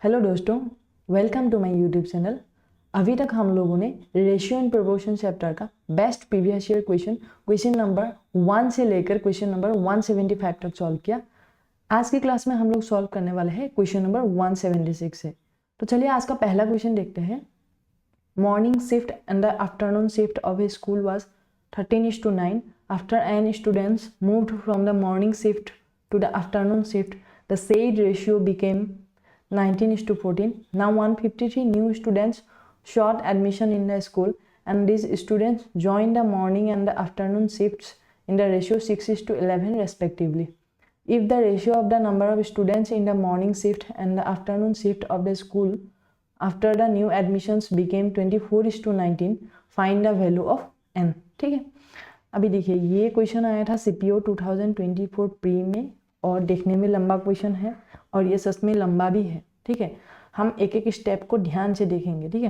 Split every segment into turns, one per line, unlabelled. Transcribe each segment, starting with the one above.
Hello दोस्तों, welcome to my YouTube channel. अभी तक हम लोगों ने रेशियो एंड प्रोपोर्शन चैप्टर का best previous year question number 1 से लेकर क्वेश्चन नंबर 175 तक सॉल्व किया। आज की क्लास में हम लोग सॉल्व करने वाले हैं क्वेश्चन नंबर 176 से। तो चलिए आज का पहला क्वेश्चन देखते हैं। Morning shift and the afternoon shift of A school was 13:9 after n students moved from the morning shift to the afternoon shift. The said ratio became 19:14. Now 153 new students sought admission in the school, and these students joined the morning and the afternoon shifts in the ratio 6:11 respectively. If the ratio of the number of students in the morning shift and the afternoon shift of the school after the new admissions became 24:19, find the value of n। ठीक है, अभी देखिए ये question आया था CPO 2024 pre में और देखने में लंबा क्वेश्चन है और ये सच में लंबा भी है। ठीक है, हम एक एक स्टेप को ध्यान से देखेंगे। ठीक है,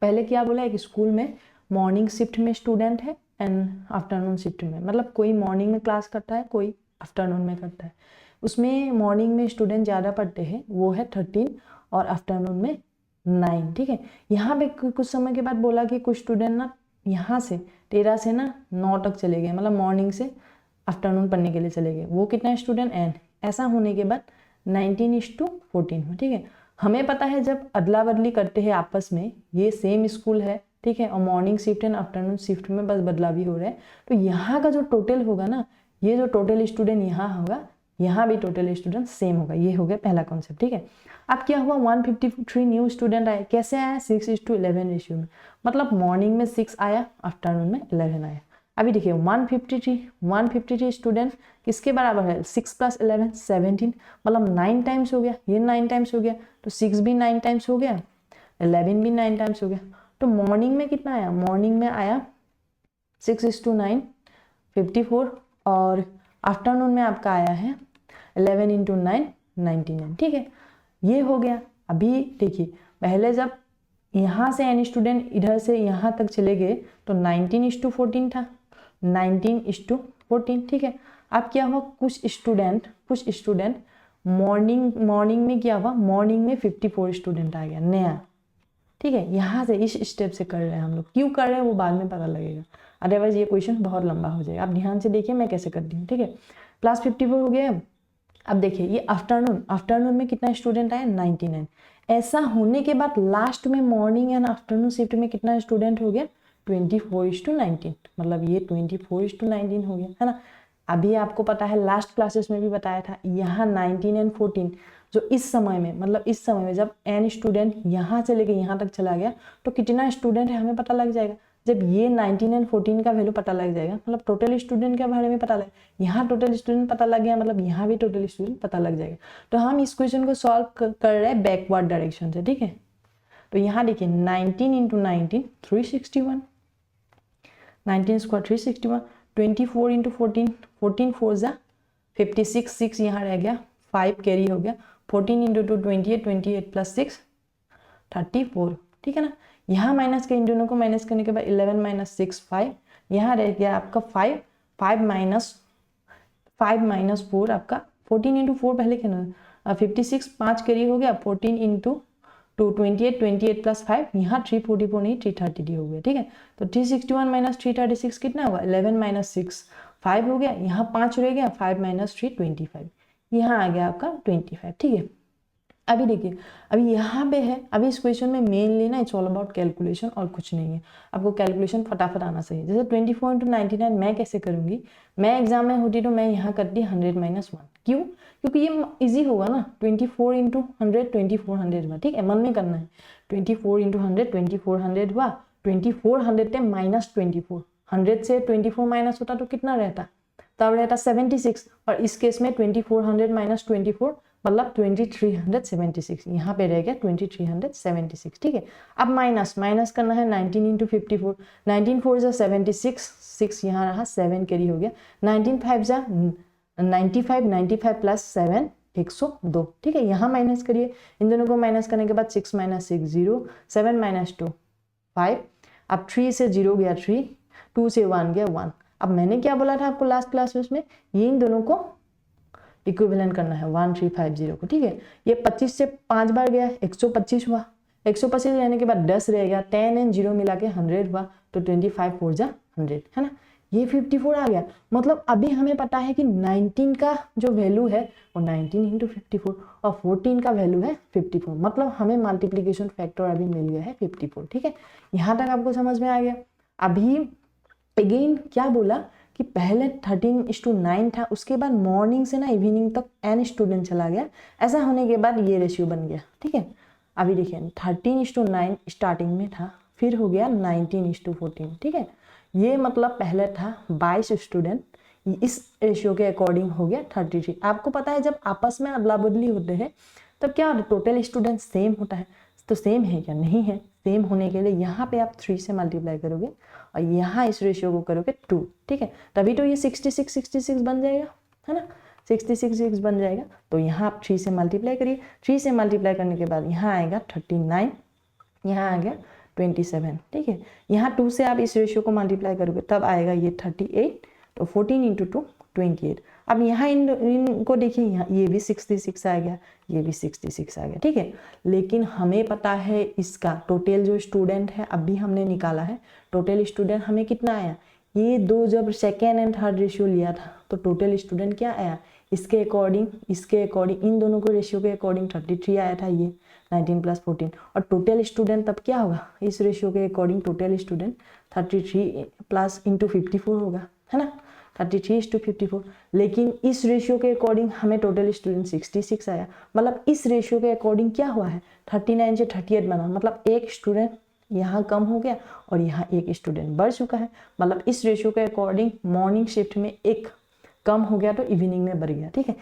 पहले क्या बोला है कि स्कूल में मॉर्निंग शिफ्ट में स्टूडेंट है एंड आफ्टरनून शिफ्ट में, मतलब कोई मॉर्निंग में क्लास करता है, कोई आफ्टरनून में करता है। उसमें मॉर्निंग में स्टूडेंट ज़्यादा पढ़ते हैं, वो है 13 और आफ्टरनून में 9। ठीक है, यहाँ पे कुछ समय के बाद बोला कि कुछ स्टूडेंट ना यहाँ से 13 से ना 9 तक चले गए, मतलब मॉर्निंग से आफ्टरनून पढ़ने के लिए चले गए। वो कितना स्टूडेंट एन, ऐसा होने के बाद 19:14 हो। ठीक है, हमें पता है जब अदला बदली करते हैं आपस में, ये सेम स्कूल है, ठीक है, और morning shift and afternoon shift में बस बदलाव ही हो रहा है, तो यहाँ का जो टोटल होगा ना, ये जो टोटल स्टूडेंट यहाँ होगा, यहाँ भी टोटल स्टूडेंट सेम होगा। ये हो गया पहला कॉन्सेप्ट। ठीक है, अब क्या हुआ, 153 न्यू स्टूडेंट आए। कैसे आया, 6:11 रेशियो में, मतलब मॉर्निंग में 6 आया, आफ्टरनून में 11 आया। अभी देखिए 153 स्टूडेंट किसके बराबर है, 6 + 11 17, मतलब 9 टाइम्स हो गया, ये 9 टाइम्स हो गया, तो 6 भी 9 टाइम्स हो गया, 11 भी 9 टाइम्स हो गया। तो मॉर्निंग में कितना आया, मॉर्निंग में आया 6:9 54, और आफ्टरनून में आपका आया है 11 × 9 99। ठीक है, ये हो गया। अभी देखिए पहले जब यहाँ से एन स्टूडेंट इधर से यहाँ तक चले गए तो 19:14 था, 19:14। ठीक है, अब क्या हुआ, कुछ स्टूडेंट मॉर्निंग में क्या हुआ, मॉर्निंग में 54 स्टूडेंट आ गया नया। ठीक है, यहाँ से इस स्टेप से कर रहे हैं हम लोग, क्यों कर रहे हैं वो बाद में पता लगेगा, अदरवाइज ये क्वेश्चन बहुत लंबा हो जाएगा। आप ध्यान से देखिए मैं कैसे करती हूँ। ठीक है, +54 हो गया। अब देखिए ये आफ्टरनून में कितना स्टूडेंट आया, 99। ऐसा होने के बाद लास्ट में मॉर्निंग एंड आफ्टरनून शिफ्ट में कितना स्टूडेंट हो गया, 24:19, मतलब ये 24:19 हो गया, है ना। अभी आपको पता है लास्ट क्लासेस में भी बताया था, यहाँ 19 और 14 जो इस समय में, मतलब इस समय में जब n स्टूडेंट यहाँ से लेके यहाँ तक चला गया तो कितना स्टूडेंट है हमें पता लग जाएगा। जब ये 19 और 14 का वैल्यू पता लग जाएगा, मतलब टोटल स्टूडेंट के बारे में पता लग, यहाँ टोटल स्टूडेंट पता लग गया, मतलब यहाँ भी टोटल स्टूडेंट पता लग जाएगा। तो हम इस क्वेश्चन को सॉल्व कर रहे हैं बैकवर्ड डायरेक्शन से। ठीक है, तो यहाँ देखिए 19 × 19 361, 19 स्क्वायर 361, 24 × 14 14 4 जा 56, 6 यहाँ रह गया, 5 कैरी हो गया, 14 × 2 28, 28 + 6 34। ठीक है ना, यहाँ माइनस के, इन दोनों को माइनस करने के बाद 11 - 6 5, यहाँ रह गया आपका 5 5 - 4 आपका 14 × 4 पहले क्या 56, 5 कैरी हो गया, 14 × 2 28, 28 + 5, यहाँ 344 नहीं 330 हो गया। ठीक है, तो 361 - 336 कितना होगा, 11 - 6 5 हो गया, यहाँ 5 रह गया, 5 - 3 25, यहाँ आ गया आपका 25। ठीक है, अभी देखिए अभी यहाँ पे है, अभी इस क्वेश्चन में मेनली ना इट्स ऑल अबाउट कैलकुलेशन और कुछ नहीं है। आपको कैलकुलेशन फटाफट आना चाहिए। जैसे 24 × 99 मैं कैसे करूँगी, मैं एग्जाम में होती तो मैं यहाँ करती 100 - 1। क्यों, क्योंकि ये इजी होगा ना, 24 × 100 2400 हुआ। ठीक है, मन में करना है, 24 × 100 2400 हुआ, 2400 टे -24, 100 से 24 माइनस होता तो कितना रहता, तब रहता 76, और इस केस में 2400 - 24 मतलब 2376, यहाँ पे रह गया 2376। ठीक है, अब माइनस करना है 19 × 54, 19 4 जा 76, 6 यहाँ रहा, 7 कैरी हो गया, 19 5 जा 95, 95 + 7 102। ठीक है, यहाँ माइनस करिए, इन दोनों को माइनस करने के बाद 6 - 6 0, 7 - 2 5, अब 3 से 0 गया 3, 2 से 1 गया 1। अब मैंने क्या बोला था आपको लास्ट क्लास में, ये इन दोनों को इक्विवेलेंट करना है 1350 को, ठीक है। ये 25 से 5 बार गया 125 हुआ, 125 रहने के बाद 10 रह गया, 10 एंड 0 मिला के 100 हुआ, तो 25 4 जा 100 है ना, ये 54 आ गया। मतलब अभी हमें पता है कि 19 का जो वैल्यू है वो 19 इंटू 54 और 14 का वैल्यू है 54, मतलब हमें मल्टीप्लीकेशन फैक्टर अभी मिल गया है 54, ठीक है। यहाँ तक आपको समझ में आ गया। अभी अगेन क्या बोला कि पहले 13:9 था, उसके बाद मॉर्निंग से ना इवनिंग तक n स्टूडेंट चला गया, ऐसा होने के बाद ये रेशियो बन गया, ठीक है। अभी देखिए 13:9 स्टार्टिंग में था, फिर हो गया 19:14, ठीक है। ये मतलब पहले था 22 स्टूडेंट, इस रेशियो के अकॉर्डिंग हो गया 33। आपको पता है जब आपस में अदला बदली होते हैं तब क्या होता है, टोटल स्टूडेंट सेम होता है, तो सेम है क्या, नहीं है। सेम होने के लिए यहाँ पे आप 3 से मल्टीप्लाई करोगे और यहाँ इस रेशियो को करोगे 2, ठीक है, तभी तो ये 66 बन जाएगा, है ना, 66 बन जाएगा। तो यहाँ आप 3 से मल्टीप्लाई करिए, 3 से मल्टीप्लाई करने के बाद यहाँ आएगा 39, यहाँ आ गया 27, ठीक है। यहाँ 2 से आप इस रेशियो को मल्टीप्लाई करोगे तब आएगा ये 38, तो 14 इंटू 2 28। अब यहाँ इनको देखिए, यहाँ ये भी 66 आ गया, ये भी 66 आ गया, ठीक है। लेकिन हमें पता है इसका टोटल जो स्टूडेंट है, अभी हमने निकाला है टोटल स्टूडेंट हमें कितना आया, ये दो जब सेकेंड एंड थर्ड रेशियो लिया था तो टोटल स्टूडेंट क्या आया, इसके अकॉर्डिंग इन दोनों को रेशियो के अकॉर्डिंग 33 आया था, ये 19 + 14, और टोटल स्टूडेंट तब क्या होगा, इस रेशियो के according total student 33 plus into 54 होगा, है ना, 33:54। लेकिन इस रेशियो के अकॉर्डिंग हमें टोटल स्टूडेंट 66 आया, मतलब इस रेशियो के अकॉर्डिंग क्या हुआ है, 39 से 38 बना, मतलब एक स्टूडेंट यहाँ कम हो गया और यहाँ एक स्टूडेंट बढ़ चुका है। मतलब इस रेशियो के अकॉर्डिंग मॉर्निंग शिफ्ट में एक कम हो गया तो इवनिंग में बढ़ गया, ठीक है।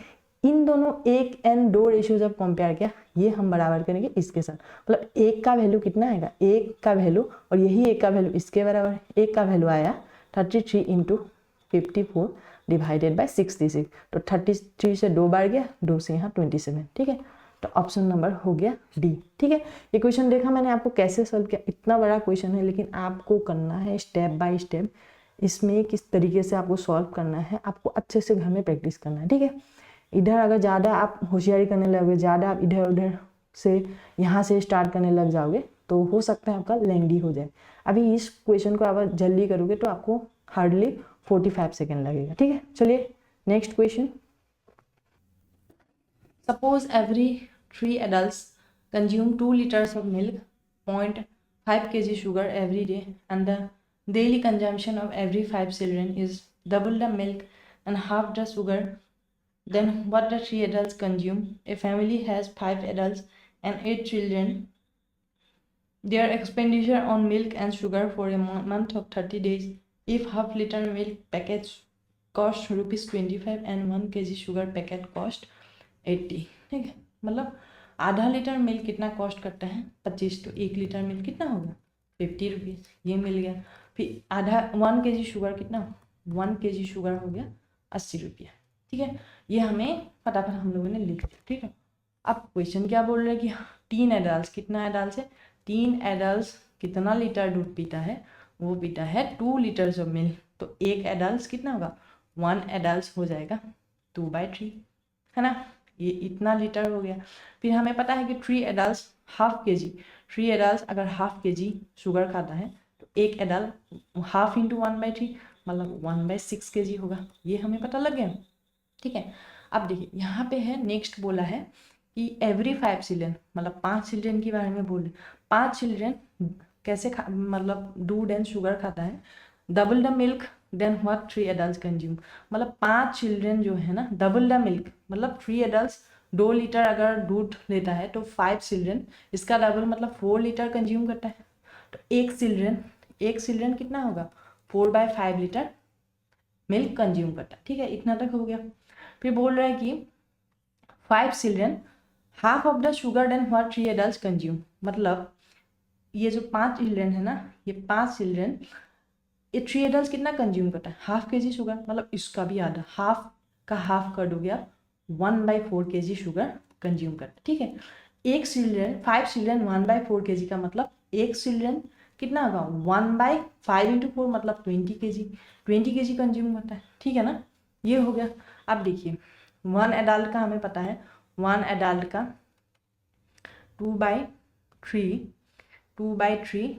इन दोनों एक एंड दो रेशियो जब कंपेयर किया, ये हम बराबर करेंगे इसके साथ, मतलब एक का वैल्यू कितना आएगा, एक का वैल्यू और यही एक का वैल्यू इसके बराबर है, एक का वैल्यू आया 33 इंटू 54 डिवाइडेड बाय 66, तो 33 से 2 बार गया, 2 से यहाँ 27, ठीक है। तो ऑप्शन नंबर हो गया डी, ठीक है। ये क्वेश्चन देखा मैंने आपको कैसे सॉल्व किया, इतना बड़ा क्वेश्चन है लेकिन आपको करना है स्टेप बाय स्टेप, इसमें किस तरीके से आपको सॉल्व करना है, आपको अच्छे से घर में प्रैक्टिस करना है, ठीक है। इधर अगर ज़्यादा आप होशियारी करने लगोगे, ज़्यादा आप इधर उधर से यहाँ से स्टार्ट करने लग जाओगे तो हो सकता है आपका लेंदी हो जाए। अभी इस क्वेश्चन को अगर जल्दी करोगे तो आपको हार्डली 45 सेकेंड लगेगा, ठीक है। चलिए next question. Suppose every 3 adults consume 2 liters of milk, 0.5 kg sugar every day, and the daily consumption of every 5 children is double the milk and half the sugar. Then what the 3 adults consume? A family has 5 adults and 8 children. Their expenditure on milk and sugar for a month of 30 days. If half liter milk package cost ₹25 and 1 kg sugar packet cost 80, ठीक है। मतलब आधा litre milk कितना cost करता है 25, तो 1 litre milk कितना होगा 50 रुपीज़, ये मिल गया। फिर आधा 1 kg शुगर कितना, 1 kg शुगर हो गया 80 रुपया, ठीक है। ये हमें फटाफट हम लोगों ने लिख दिया, ठीक है। अब क्वेश्चन क्या बोल रहे हैं कि 3 एडल्ट, कितना एडल्ट है, 3 एडल्ट कितना लीटर दूध पीता है, वो पीता है 2 लीटर्स ऑफ मिल्क, तो एक एडल्ट कितना होगा, 1 एडल्ट हो जाएगा 2/3, है ना, ये इतना लीटर हो गया। फिर हमें पता है कि 3 एडल्ट हाफ के जी, 3 एडल्ट अगर हाफ के जी शुगर खाता है तो एक एडल्ट हाफ इंटू 1/3 मतलब 1/6 kg होगा, ये हमें पता लग गया, ठीक है। अब देखिए यहाँ पे है नेक्स्ट बोला है कि एवरी 5 चिल्ड्रन, मतलब 5 चिल्ड्रन के बारे में बोले, 5 चिल्ड्रन कैसे मतलब दूध एंड शुगर खाता है, double the milk than what 3 adult consume, मतलब 5 चिल्ड्रन जो है ना डबल द मिल्क, मतलब 3 एडल्ट 2 लीटर अगर दूध लेता है तो 5 चिल्ड्रन इसका डबल मतलब 4 लीटर कंज्यूम करता है, तो एक चिल्ड्रन कितना होगा 4/5 लीटर मिल्क कंज्यूम करता है, ठीक है। इतना तक हो गया। फिर बोल रहा है कि 5 children half of the sugar than what 3 adult consume, मतलब ये जो 5 चिल्ड्रन है ना, ये 5 चिल्ड्रन ये 3 एडल्ट कितना कंज्यूम करता है, हाफ के जी शुगर, मतलब इसका भी आधा, हाफ का हाफ कर दो गया 1/4 kg शुगर कंज्यूम करता है, ठीक है। एक चिल्ड्रन 5 चिल्ड्रन 1/4 kg का मतलब एक चिल्ड्रन कितना होगा 1/5 इंटू 4 मतलब 20 kg कंज्यूम करता है, ठीक है ना, ये हो गया। अब देखिए 1 एडल्ट का हमें पता है, 1 एडल्ट का 2/3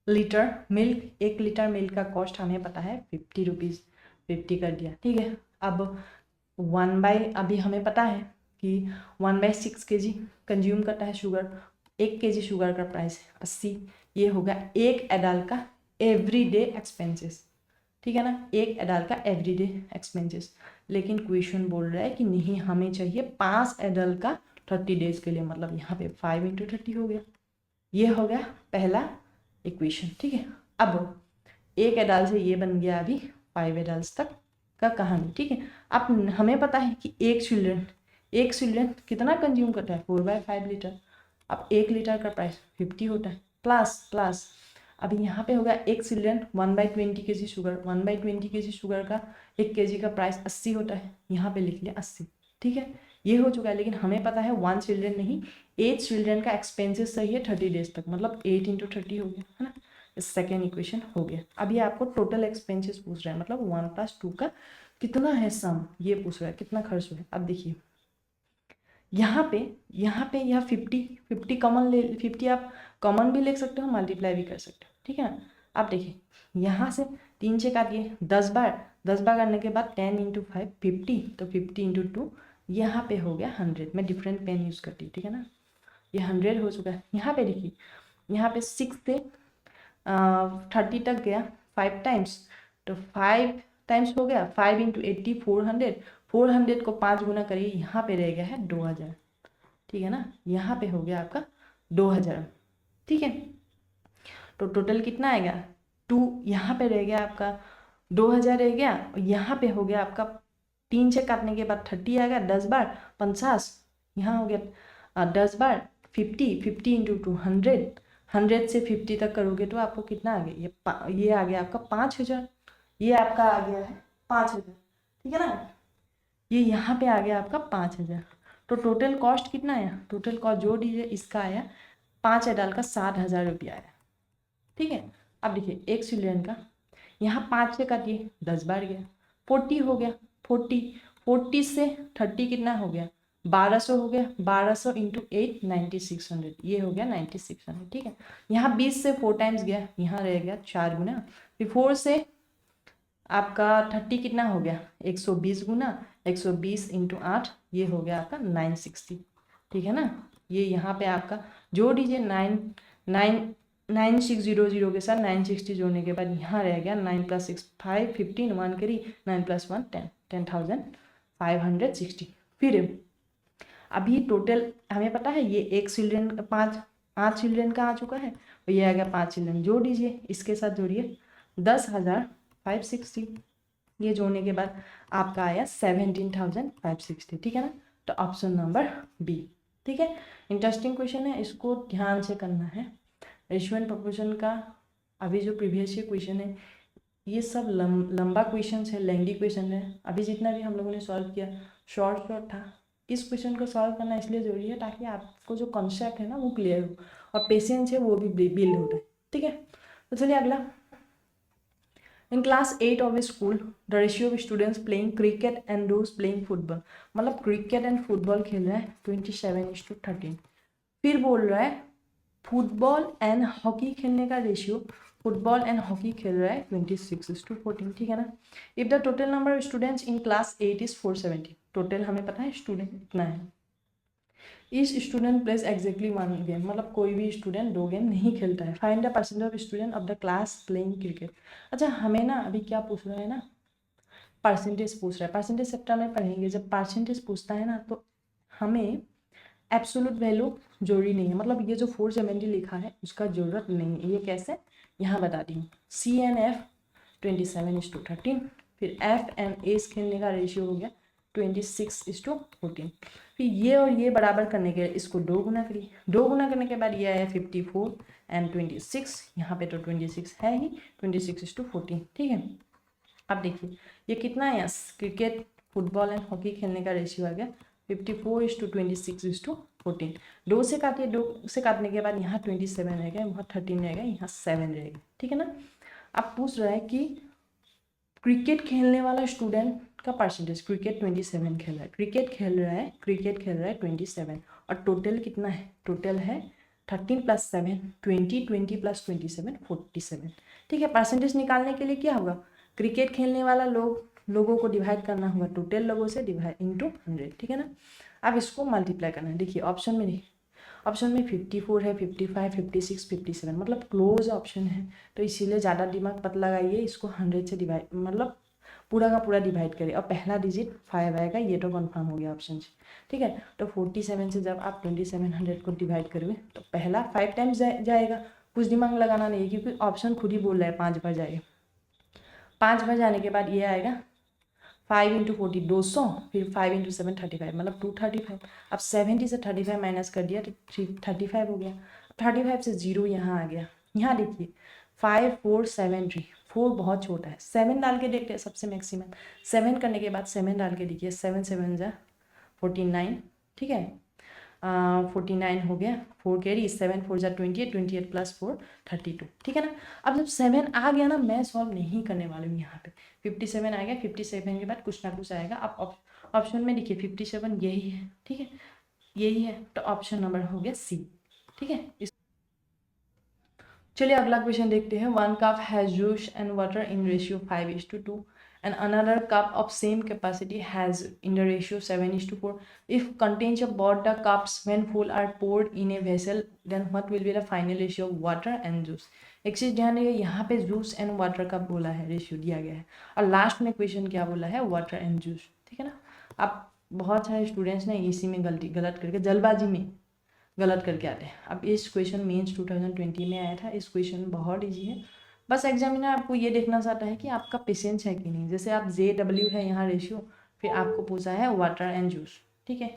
लीटर मिल्क, 1 लीटर मिल्क का कॉस्ट हमें पता है 50 रुपीज़, 50 कर दिया, ठीक है। अब अभी हमें पता है कि 1/6 kg कंज्यूम करता है शुगर, 1 kg शुगर का प्राइस 80। ये होगा एक एडल्ट का एवरीडे एक्सपेंसेस, ठीक है ना, एक एडल्ट का एवरीडे एक्सपेंसेस। लेकिन क्वेश्चन बोल रहा है कि नहीं, हमें चाहिए 5 एडल्ट का 30 डेज के लिए, मतलब यहाँ पे 5 × 30 हो गया। ये हो गया पहला इक्वेशन, ठीक है। अब एक एडल्ट से ये बन गया अभी 5 एडल्ट तक का कहानी, ठीक है। अब हमें पता है कि एक चिल्ड्रन कितना कंज्यूम करता है, 4/5 लीटर। अब 1 लीटर का प्राइस 50 होता है, प्लस अभी यहाँ पे होगा एक children 1/20 kg sugar, 1/20 kg sugar का 1 kg का प्राइस 80 होता है, यहाँ पे लिख लिया 80, ठीक है। ये हो चुका है, लेकिन हमें पता है 1 चिल्ड्रन नहीं, 8 चिल्ड्रन का एक्सपेंसेस सही है 30 डेज तक, मतलब 8 × 30 हो गया, है ना। सेकेंड इक्वेशन हो गया। अब ये आपको टोटल एक्सपेंसेस पूछ रहा है, मतलब 1 + 2 का कितना है सम, ये पूछ रहा है कितना खर्च हुआ है। अब देखिए यहाँ पे यह 50 कॉमन ले, 50 आप कॉमन भी लिख सकते हो, मल्टीप्लाई भी कर सकते हो, ठीक है ना। अब देखिए यहाँ से 3 से काटिए 10 बार करने के बाद 10 × 5 50, तो 50 × 2 यहाँ पे हो गया 100। मैं डिफरेंट पेन यूज़ करती हूँ, ठीक है ना। ये 100 हो चुका है। यहाँ पे देखिए, यहाँ पे 6 से 30 तक गया 5 टाइम्स, तो 5 टाइम्स हो गया, 5 × 80 400, 400 को 5 गुना करिए, यहाँ पे रह गया है 2000, ठीक है ना। यहाँ पे हो गया आपका 2000, ठीक है। तो टोटल कितना आएगा 2, यहाँ पे रह गया आपका 2000 रह गया, और यहाँ पे हो गया आपका 3 से काटने के बाद 30 आएगा, 10 बार 50, यहाँ हो गया 10 बार 50, 50 × 2 100 से 50 तक करोगे तो आपको कितना आ गया, ये आ गया आपका 5000, ये आपका आ गया है 5000, ठीक है ना। ये यहाँ पे आ गया आपका 5000। तो टोटल कॉस्ट कितना आया, टोटल कॉस्ट जोड़ दीजिए, इसका आया 5 एडल्ट का 60,000 रुपया आया, ठीक है। अब देखिए एक चिल्ड्रन का यहाँ 5 से काटिए 10 बार गया 40 हो गया, 40 से 30 कितना हो गया 1200 हो गया, 1200 × 8 9600, ये हो गया 9600, ठीक है। यहाँ 20 से 4 टाइम्स गया, यहाँ रह गया 4 गुना, फिर 4 से आपका 30 कितना हो गया 120 गुना, 120 × 8, ये हो गया आपका 960, ठीक है ना। ये यहाँ पे आपका जोड़ दीजिए 9600 के साथ 960 जोड़ने के बाद यहाँ रह गया 9 + 6 5 15 1 करी 9 + 1 10 10,560। फिर अभी टोटल हमें पता है ये एक चिल्ड्रन 5 चिल्ड्रन का आ चुका है, और ये आ गया 5 चिल्ड्रन, जोड़ दीजिए, इसके साथ जोड़िए 10,560, ये जोड़ने के बाद आपका आया 17,560, ठीक है ना। तो ऑप्शन नंबर बी, ठीक है। इंटरेस्टिंग क्वेश्चन है, इसको ध्यान से करना है। रेशियो एंड प्रोपोर्शन का अभी जो प्रीवियस ईयर क्वेश्चन है, ये सब लंबा क्वेश्चन है, लेंदी क्वेश्चन है। अभी जितना भी हम लोगों ने सॉल्व किया शॉर्ट था। इस क्वेश्चन को सॉल्व करना इसलिए ज़रूरी है ताकि आपको जो कॉन्सेप्ट है ना वो क्लियर हो, और पेशेंस है वो भी बिल्ड हो रहा है, ठीक है। तो चलिए अगला, in class 8 of A school the ratio of students playing cricket and those playing football, मतलब क्रिकेट एंड फुटबॉल खेल रहे हैं 27:13। फिर बोल रहा है फुटबॉल एंड हॉकी खेलने का रेशियो, फुटबॉल एंड हॉकी खेल रहा है 26:14, ठीक है ना। If the total number of students in class 8 is 470, total हमें पता है स्टूडेंट इतना है। Each student place exactly 1 game, मतलब कोई भी स्टूडेंट 2 गेम नहीं खेलता है। Find the percentage of student of the class playing cricket. अच्छा हमें ना अभी क्या पूछ रहा है ना, परसेंटेज पूछ रहा है। परसेंटेज चैप्टर में पढ़ेंगे, जब परसेंटेज पूछता है ना तो हमें एब्सोल्यूट वैल्यू जरूरी नहीं है, मतलब ये जो 470 लिखा है उसका जरूरत नहीं है। ये कैसे, यहाँ बता दी हूँ। CNF 27:13, फिर F&A खेलने का रेशियो हो गया 26:14। फिर ये और ये बराबर करने के लिए इसको 2 गुना करिए, 2 गुना करने के बाद ये आया 54 एंड 26, यहाँ पे तो 26 है ही, 26:14, ठीक है। अब देखिए ये कितना है, क्रिकेट फुटबॉल एंड हॉकी खेलने का रेशियो आ गया 54:26:14। 2 से काटिए, 2 से काटने के बाद यहाँ 27 रहेगा, वहाँ 13 रहेगा, यहाँ 7 रहेगा, ठीक है ना। अब पूछ रहा है कि क्रिकेट खेलने वाला स्टूडेंट का परसेंटेज, क्रिकेट 27 खेल रहा है, क्रिकेट खेल रहा है 27, और टोटल कितना है, टोटल है 13 + 7 20, 20 + 27 47। ठीक है, परसेंटेज निकालने के लिए क्या होगा, क्रिकेट खेलने वाला लोगों को डिवाइड करना होगा टोटल लोगों से, डिवाइड इंटू 100। ठीक है ना। अब इसको मल्टीप्लाई करना है। देखिए ऑप्शन में 54 है, 55, 56, 57, मतलब क्लोज ऑप्शन है, तो इसीलिए ज़्यादा दिमाग मत लगाइए, इसको 100 से डिवाइड, मतलब पूरा का पूरा डिवाइड करिए, और पहला डिजिट 5 आएगा, ये तो कंफर्म हो गया ऑप्शन से। ठीक है, तो 47 से जब आप 2700 को डिवाइड करोगे तो पहला 5 टाइम्स जाएगा, कुछ दिमाग लगाना नहीं है, क्योंकि ऑप्शन खुद ही बोल रहा है 5 बार जाएगा। 5 बार जाने के बाद ये आएगा 5 × 40 200, फिर 5 × 7 35, मतलब 235। अब 70 से 35 माइनस कर दिया तो 35 हो गया। 35 से 0 यहाँ आ गया। यहाँ देखिए 5 4 7 3, 4 बहुत छोटा है, 7 डाल के देखते हैं सबसे मैक्सिमम। 7 करने के बाद 7 डाल के देखिए, 7 7 जा 49। ठीक है, 49 हो गया, 4 कैरी, 7 4 जा 28, 28 + 4 32। ठीक है ना। अब जब 7 आ गया ना, मैं सॉल्व नहीं करने वाली हूँ यहाँ पे। 57 आ गया, 57 के बाद कुछ ना कुछ आएगा। अब ऑप्शन में देखिए 57 यही है। ठीक है, यही है, तो ऑप्शन नंबर हो गया सी। ठीक है, चलिए अगला क्वेश्चन देखते हैं। 1 cup has juice and water in ratio 5:2 and another cup of same capacity has in the ratio 7:4. If contents of both the cups when full are poured in a vessel, then what will be the final ratio of water and juice? एक चीज ध्यान रखिए, यहाँ पे juice and water का बोला है, ratio दिया गया है, और लास्ट में क्वेश्चन क्या बोला है, वाटर एंड जूस। ठीक है ना। अब बहुत सारे स्टूडेंट्स ने इसी में गलत करके, जल्दबाजी में गलत करके आते हैं। अब इस क्वेश्चन मेंस 2020 में आया था, इस क्वेश्चन बहुत ईजी है, बस एग्जामिनर आपको ये देखना चाहता है कि आपका पेशेंस है कि नहीं। जैसे आप JW है यहाँ रेशियो, फिर आपको पूछा है वाटर एंड जूस। ठीक है,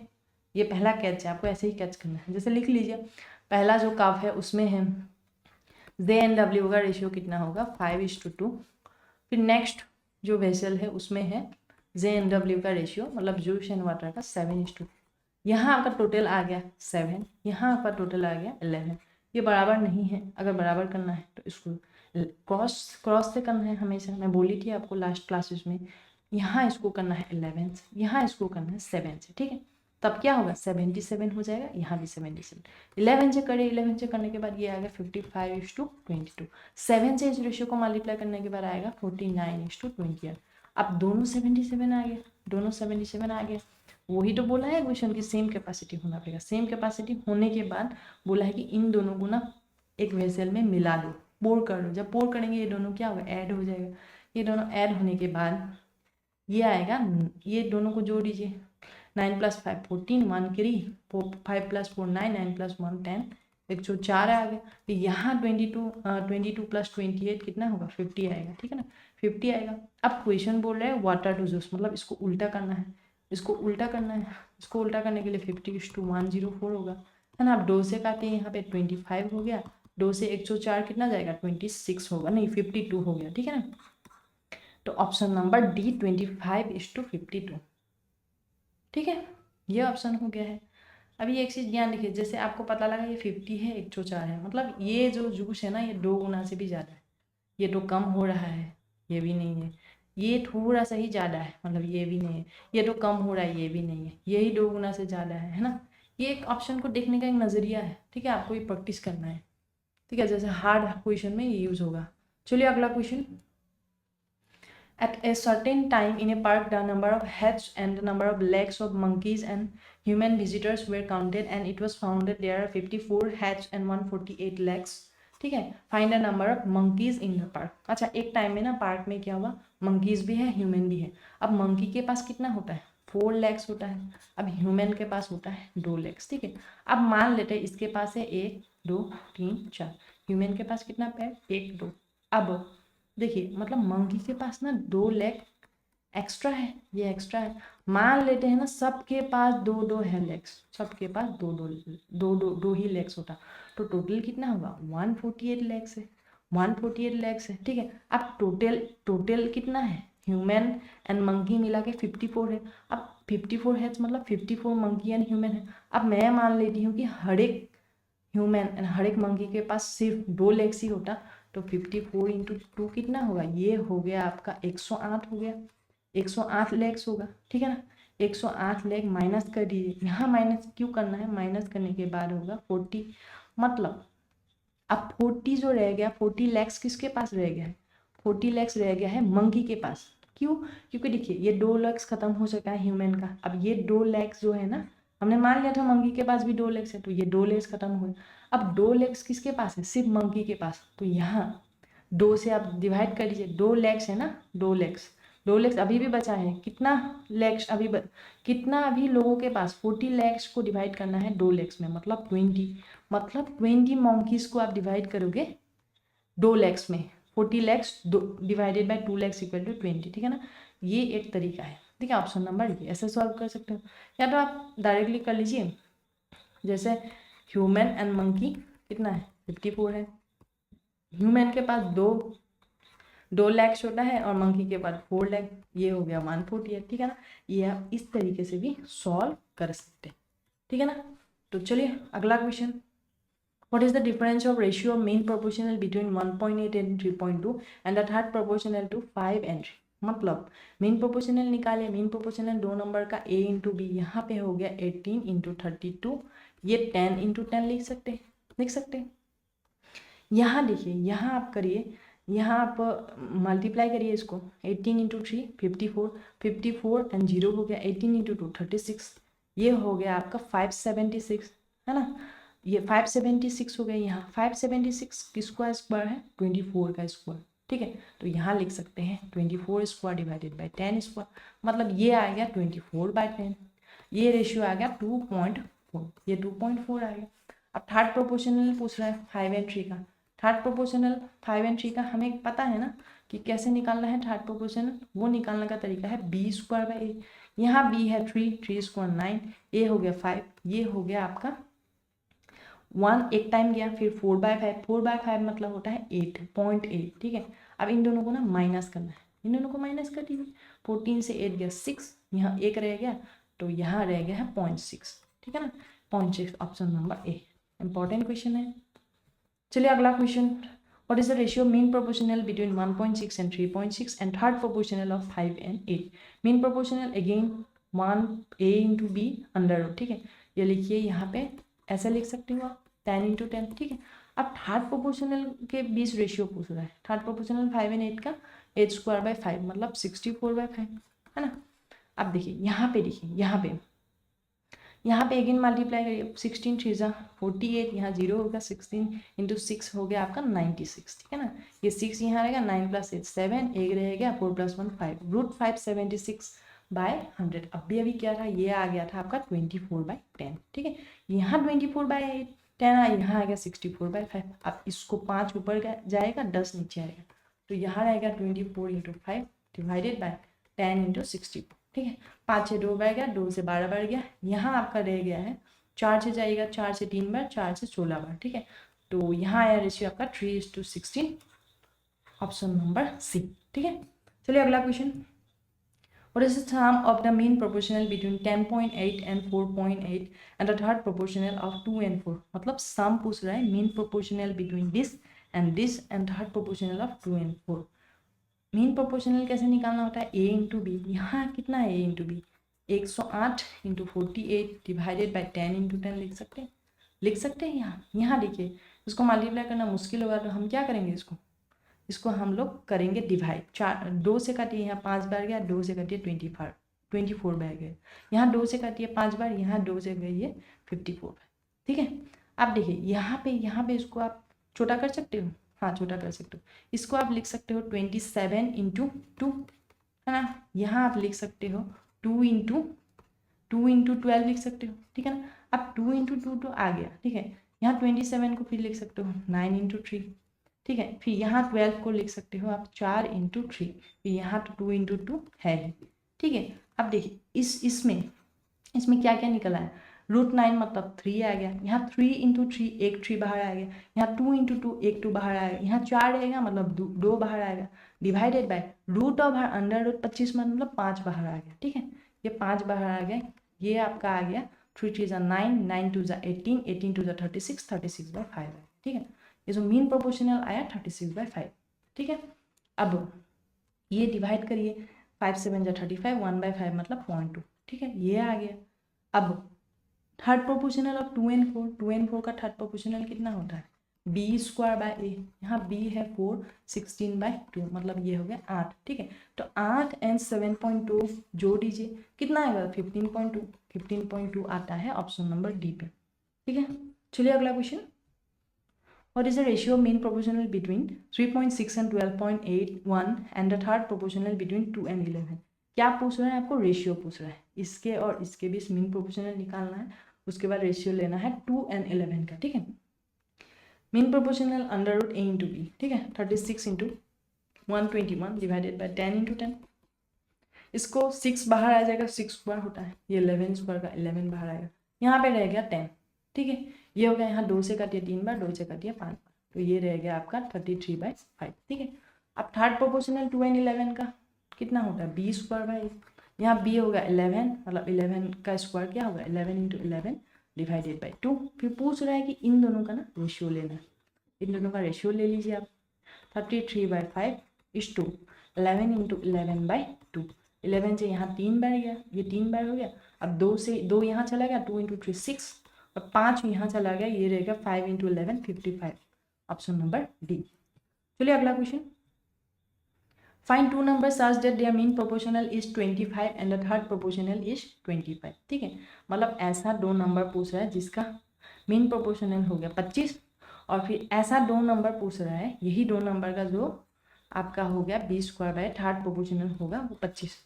ये पहला कैच है, आपको ऐसे ही कैच करना है। जैसे लिख लीजिए, पहला जो कप है उसमें है JW का रेशियो कितना होगा, 5:2। फिर नेक्स्ट जो वेसल है उसमें है JW का रेशियो, मतलब जूस एंड वाटर का 7:2। यहाँ आपका टोटल आ गया 7, यहाँ आपका टोटल आ गया 11। ये बराबर नहीं है, अगर बराबर करना है तो इसको क्रॉस से करना है हमेशा। मैं बोली थी आपको लास्ट क्लासेस में, यहाँ इसको करना है 11 से, यहाँ इसको करना है 7 से। ठीक है, तब क्या होगा, 77 हो जाएगा, यहाँ भी 77। 11 से करें, 11 से करने के बाद ये आएगा 55:22। 7 से इस रेशियो को मल्टीप्लाई करने के बाद आएगा 49:28। अब दोनों 77 आ गया, दोनों 77 आ गया। वही तो बोला है क्वेश्चन की सेम कैपेसिटी होना पड़ेगा। सेम कैपेसिटी होने के बाद बोला है कि इन दोनों को ना एक वेसल में मिला दो, पोर कर दो। जब पोर करेंगे ये दोनों क्या होगा, ऐड हो जाएगा। ये दोनों ऐड होने के बाद ये आएगा, ये दोनों को जोड़ दीजिए, 9 + 5 14, 1 3, 5 + 4 9, 9 + 1 10, 104 आ गया। तो यहाँ 22 + 28 कितना होगा, 50 आएगा। ठीक है ना, 50 आएगा। अब क्वेश्चन बोल रहे हैं वाटर टू जूस, मतलब इसको उल्टा करना है, इसको उल्टा करना है। इसको उल्टा करने के लिए 50:104 होगा, है ना। अब 2 से काटे, यहाँ पे 25 हो गया, 2 से 104 कितना जाएगा, 26 होगा, नहीं 52 हो गया। ठीक है ना, तो ऑप्शन नंबर डी 25:52। ठीक है, ये ऑप्शन हो गया है। अभी एक चीज़ ध्यान रखिए, जैसे आपको पता लगा ये 50 है, 104 है, मतलब ये जो जूस है ना ये 2 गुना से भी ज़्यादा है। ये तो कम हो रहा है, ये भी नहीं है, ये थोड़ा सा ही ज़्यादा है, मतलब ये भी नहीं है, ये तो कम हो रहा है, ये भी नहीं है, यही 2 गुना से ज़्यादा है ना। ये एक ऑप्शन को देखने का एक नज़रिया है। ठीक है, आपको ये प्रैक्टिस करना है। ठीक है, जैसे हार्ड क्वेश्चन में ये यूज़ होगा। चलिए अगला question. At a certain time in a park, the number of heads and the number of legs of monkeys and human visitors were counted, and it was found that there are 54 heads and 148 legs. ठीक है, find the number of monkeys in the park. अच्छा, एक time में ना park में क्या हुआ, monkeys भी है, ह्यूमन भी है। अब मंकी के पास कितना होता है, 4 लेग्स होता है, अब ह्यूमन के पास होता है 2 लेग्स। ठीक है, अब मान लेते हैं इसके पास है 1 2 3 4, ह्यूमन के पास कितना पैर, 1 2। अब देखिए, मतलब मंकी के पास ना 2 लेग एक्स्ट्रा है, ये एक्स्ट्रा है। मान लेते हैं ना सबके पास 2 है लेग्स, सबके पास 2 ही लेग्स होता, तो टोटल कितना होगा, 148 लेग्स है, 148 लेग्स है। ठीक है, अब टोटल कितना है, ह्यूमन एंड मंकी मिला के 54 है। अब 54 है मतलब 54 मंकी एंड ह्यूमन है। अब मैं मान लेती हूँ कि हर एक ह्यूमन एंड हर एक मंकी के पास सिर्फ 2 लेग्स ही होता, तो 54 × 2 कितना होगा, ये हो गया आपका 108 हो गया। 108 लैक्स होगा, ठीक है ना। 108 लैख माइनस कर दीजिए, यहाँ माइनस क्यों करना है, माइनस करने के बाद होगा 40, मतलब अब 40 जो रह गया, 40 लैक्स किसके पास रह गया है, 40 लैक्स रह गया है मंकी के पास। क्यों, क्योंकि देखिए ये 2 लैक्स खत्म हो चुका है ह्यूमन का, अब ये 2 लैक्स जो है ना, हमने मान लिया था मंकी के पास भी 2 लैक्स है, तो ये 2 लैक्स खत्म हुए। अब 2 लैक्स किसके पास है, सिर्फ मंकी के पास, तो यहाँ 2 से आप डिवाइड कर लीजिए, 2 लैक्स है ना, 2 लैक्स अभी भी बचा है, कितना लैक्स अभी कितना अभी लोगों के पास, 40 लैक्स को डिवाइड करना है 2 लैक्स में, मतलब 20, मतलब 20 मंकीज को आप डिवाइड करोगे 2 लैक्स में, 40 lakhs divided by 2 lakhs equal to 20, ठीक है ना। ये एक तरीका है, ठीक है। ऑप्शन नंबर ये ऐसे सॉल्व कर सकते हो, या तो आप डायरेक्टली कर लीजिए, जैसे ह्यूमन एंड मंकी कितना है, 54 है, ह्यूमन के पास 2 लाख छोटा है और मंकी के पास 4 लाख, ये हो गया 140 है, ठीक है ना। ये आप इस तरीके से भी सॉल्व कर सकते हैं, ठीक है ना। तो चलिए अगला question, what is the difference of ratio of mean proportional between 1.8 and 3.2 and the third proportional to 5 and 3, मतलब मीन प्रोपोर्शनल निकाले, मीन प्रोपोर्शनल 2 नंबर का a इंटू बी, यहाँ पे हो गया 18 इंटू 32, ये 10 इंटू 10 लिख सकते हैं। यहाँ देखिए, यहाँ आप करिए, यहाँ आप मल्टीप्लाई करिए इसको, 18 इंटू 3 54, 54 एंड 0 हो गया, 18 इंटू 2 36, ये हो गया आपका 576, है ना। ये 576 हो गया, यहाँ 576 किसका स्क्वायर है, 24 का स्क्वायर, ठीक है। तो यहाँ लिख सकते हैं 24 स्क्वायर डिवाइडेड बाई 10 स्क्वायर, मतलब ये आ गया 24/10, ये रेशियो आ गया 2.4, ये 2.4 आ गया। अब थर्ड प्रोपोर्शनल पूछ रहा है 5 एंड 3 का, थर्ड प्रोपोर्शनल 5 एंड 3 का हमें पता है ना कि कैसे निकालना है थर्ड प्रोपोर्शनल, वो निकालने का तरीका है बी स्क्वायर बाई ए, यहाँ बी है 3 स्क्वायर 9, ए हो गया 5, ये हो गया आपका 1 एक टाइम गया, फिर 4/5, 4/5 मतलब होता है 8.8, ठीक है। अब इन दोनों को ना माइनस करना है, इन दोनों को माइनस कर दीजिए, 14 से 8 गया 6, यहाँ एक रह गया, तो यहाँ रह गया है 0.6, ठीक है ना, 0.6 option number A, important question है। चलिए अगला question, what is the ratio mean proportional between 1.6 and 3.6 and third proportional of 5 and 8, mean proportional again 1 a into B under root, ठीक है। ये लिखिए, यहाँ पे ऐसे लिख सकते हो आप 10 इंटू 10, ठीक है। अब थर्ड प्रोपोर्शनल के 20 रेशियो पूछ रहा है, थर्ड प्रोपोर्शनल 5 एंड 8 का 8 स्क्वायर बाई 5 मतलब 64/5, है ना। अब देखिए यहाँ पे, देखिए यहाँ पे अगेन मल्टीप्लाई करिए, 16 3 जा 48, यहाँ 0 होगा, 16 इंटू 6 हो गया आपका 96, ठीक है ना। ये 6 यहाँ रहेगा, 9 + 8 7, एक रहेगा, 4 + 1 5, रूट 576/100। अभी क्या था, ये आ गया था आपका 24/10, ठीक है। यहाँ 24/10 यहाँ आ गया 64/5, अब इसको 5 ऊपर जाएगा, 10 नीचे आएगा, तो यहाँ रहेगा 24 इंटू 5 डिवाइडेड बाई 10 इंटू 64, ठीक है। 5 से 2 बढ़ गया, 2 से 12 बढ़ गया, यहाँ आपका रह गया है 4 से जाएगा, 4 से 3 बार, 4 से 16 बार, ठीक है। तो यहाँ आया रेशियो आपका 3:16, ऑप्शन नंबर सी, ठीक है। चलिए अगला question, what is the sum of the mean proportional between 10.8 and 4.8 and the third proportional of 2 and 4, मतलब सम पूछ रहा है mean proportional between this and third proportional of 2 and 4। Mean proportional कैसे निकालना होता है, a इंटू बी, यहाँ कितना है a into B, 108 into 48 divided by 10 into 10 लिख सकते हैं यहाँ देखिए, इसको मल्टीप्लाई करना मुश्किल होगा, तो हम क्या करेंगे, इसको हम लोग करेंगे डिवाइड, 2 से काटिए, यहाँ 5 बार गया, 2 से काटिए 24 बार गए, यहाँ 2 से काटिए 5 बार, यहाँ 2 से गई है 54 बार, ठीक है। अब देखिए यहाँ पे इसको आप छोटा कर सकते हो, हाँ छोटा कर सकते हो, इसको आप लिख सकते हो 27 इंटू 2, है ना। यहाँ आप लिख सकते हो 2 इंटू 12 लिख सकते हो, ठीक है ना। अब 2 इंटू 2 तो आ गया, ठीक है। यहाँ 27 को फिर लिख सकते हो 9 इंटू 3, ठीक है। फिर यहाँ 12 को लिख सकते हो आप 4 इंटू 3, फिर यहाँ तो 2 इंटू 2 है, ठीक है। अब देखिए इसमें क्या क्या निकला है, √9 मतलब 3 आ गया, यहाँ 3 इंटू 3 एक 3 बाहर आ गया, यहाँ 2 इंटू 2 एक 2 बाहर आएगा, यहाँ 4 रहेगा मतलब 2 बाहर आएगा, divided by root of under root 25 मतलब 5 बाहर आ गया, ठीक है। ये 5 बाहर आ गया, ये आपका आ गया 3 3 9, 9 2 18, 18 2 36, 36/5 है, ठीक है। ये जो मीन प्रोपोर्शनल आया 36/5, ठीक है। अब ये डिवाइड करिए, 5 7 जा 35, 1/5 मतलब 0.2, ठीक है, ये आ गया। अब third proportional of 2 and 4, 2 and 4 का थर्ड प्रोपोर्शनल कितना होता है, b² a, यहाँ b है 4, 16/2 मतलब ये हो गया 8, ठीक है। तो 8 and 7.2 जोड़ दीजिए, कितना आएगा 15.2, 15.2 आता है ऑप्शन नंबर डी पे, ठीक है। चलिए अगला question, what is the ratio mean proportional between 3.6 and 12.81 and the third proportional between 2 and 11। क्या पूछ रहा है आपको, रेशियो पूछ रहा है, इसके और इसके बीच मीन प्रोपोर्शनल निकालना है, उसके बाद रेशियो लेना है 2 and 11 का, ठीक है। Mean proportional under root a into B, ठीक है, 36 इंटू 121 डिवाइडेड बाई 10 इंटू 10। इसको 6 बाहर आ जाएगा, 6 स्क्वायर होता है, ये 11 स्क्वायर का 11 बाहर आएगा, यहाँ पे रह गया 10, ठीक है। ये हो गया, यहाँ 2 से काटिए 3 बार, 2 से काटिए 5 बार, तो ये रह गया आपका 33/5, ठीक है। अब थर्ड प्रोपोर्शनल 2 and 11 का कितना होता है, b²/8, यहाँ b होगा 11 मतलब 11 का स्क्वायर क्या होगा 11 इंटू 11 डिवाइडेड बाई 2। फिर पूछ रहा है कि इन दोनों का ना रेशियो लेना है, इन दोनों का रेशियो ले लीजिए आप, 33/5 इज टू 11 इंटू 11/2। 11 से यहाँ 3 बार गया, ये 3 बार हो गया। अब 2 से 2 यहाँ चला गया, 2 इंटू 3 6, और 5 यहाँ चला गया, ये रहेगा 5 इंटू 11 55, ऑप्शन नंबर डी। चलिए अगला question, find two number such that their mean proportional is 25 and the third proportional is 25, ठीक है। मतलब ऐसा दो नंबर पूछ रहा है जिसका मीन प्रोपोर्शनल हो गया 25, और फिर ऐसा दो नंबर पूछ रहा है, यही दो नंबर का जो आपका हो गया b² थर्ड प्रोपोर्शनल होगा वो 25।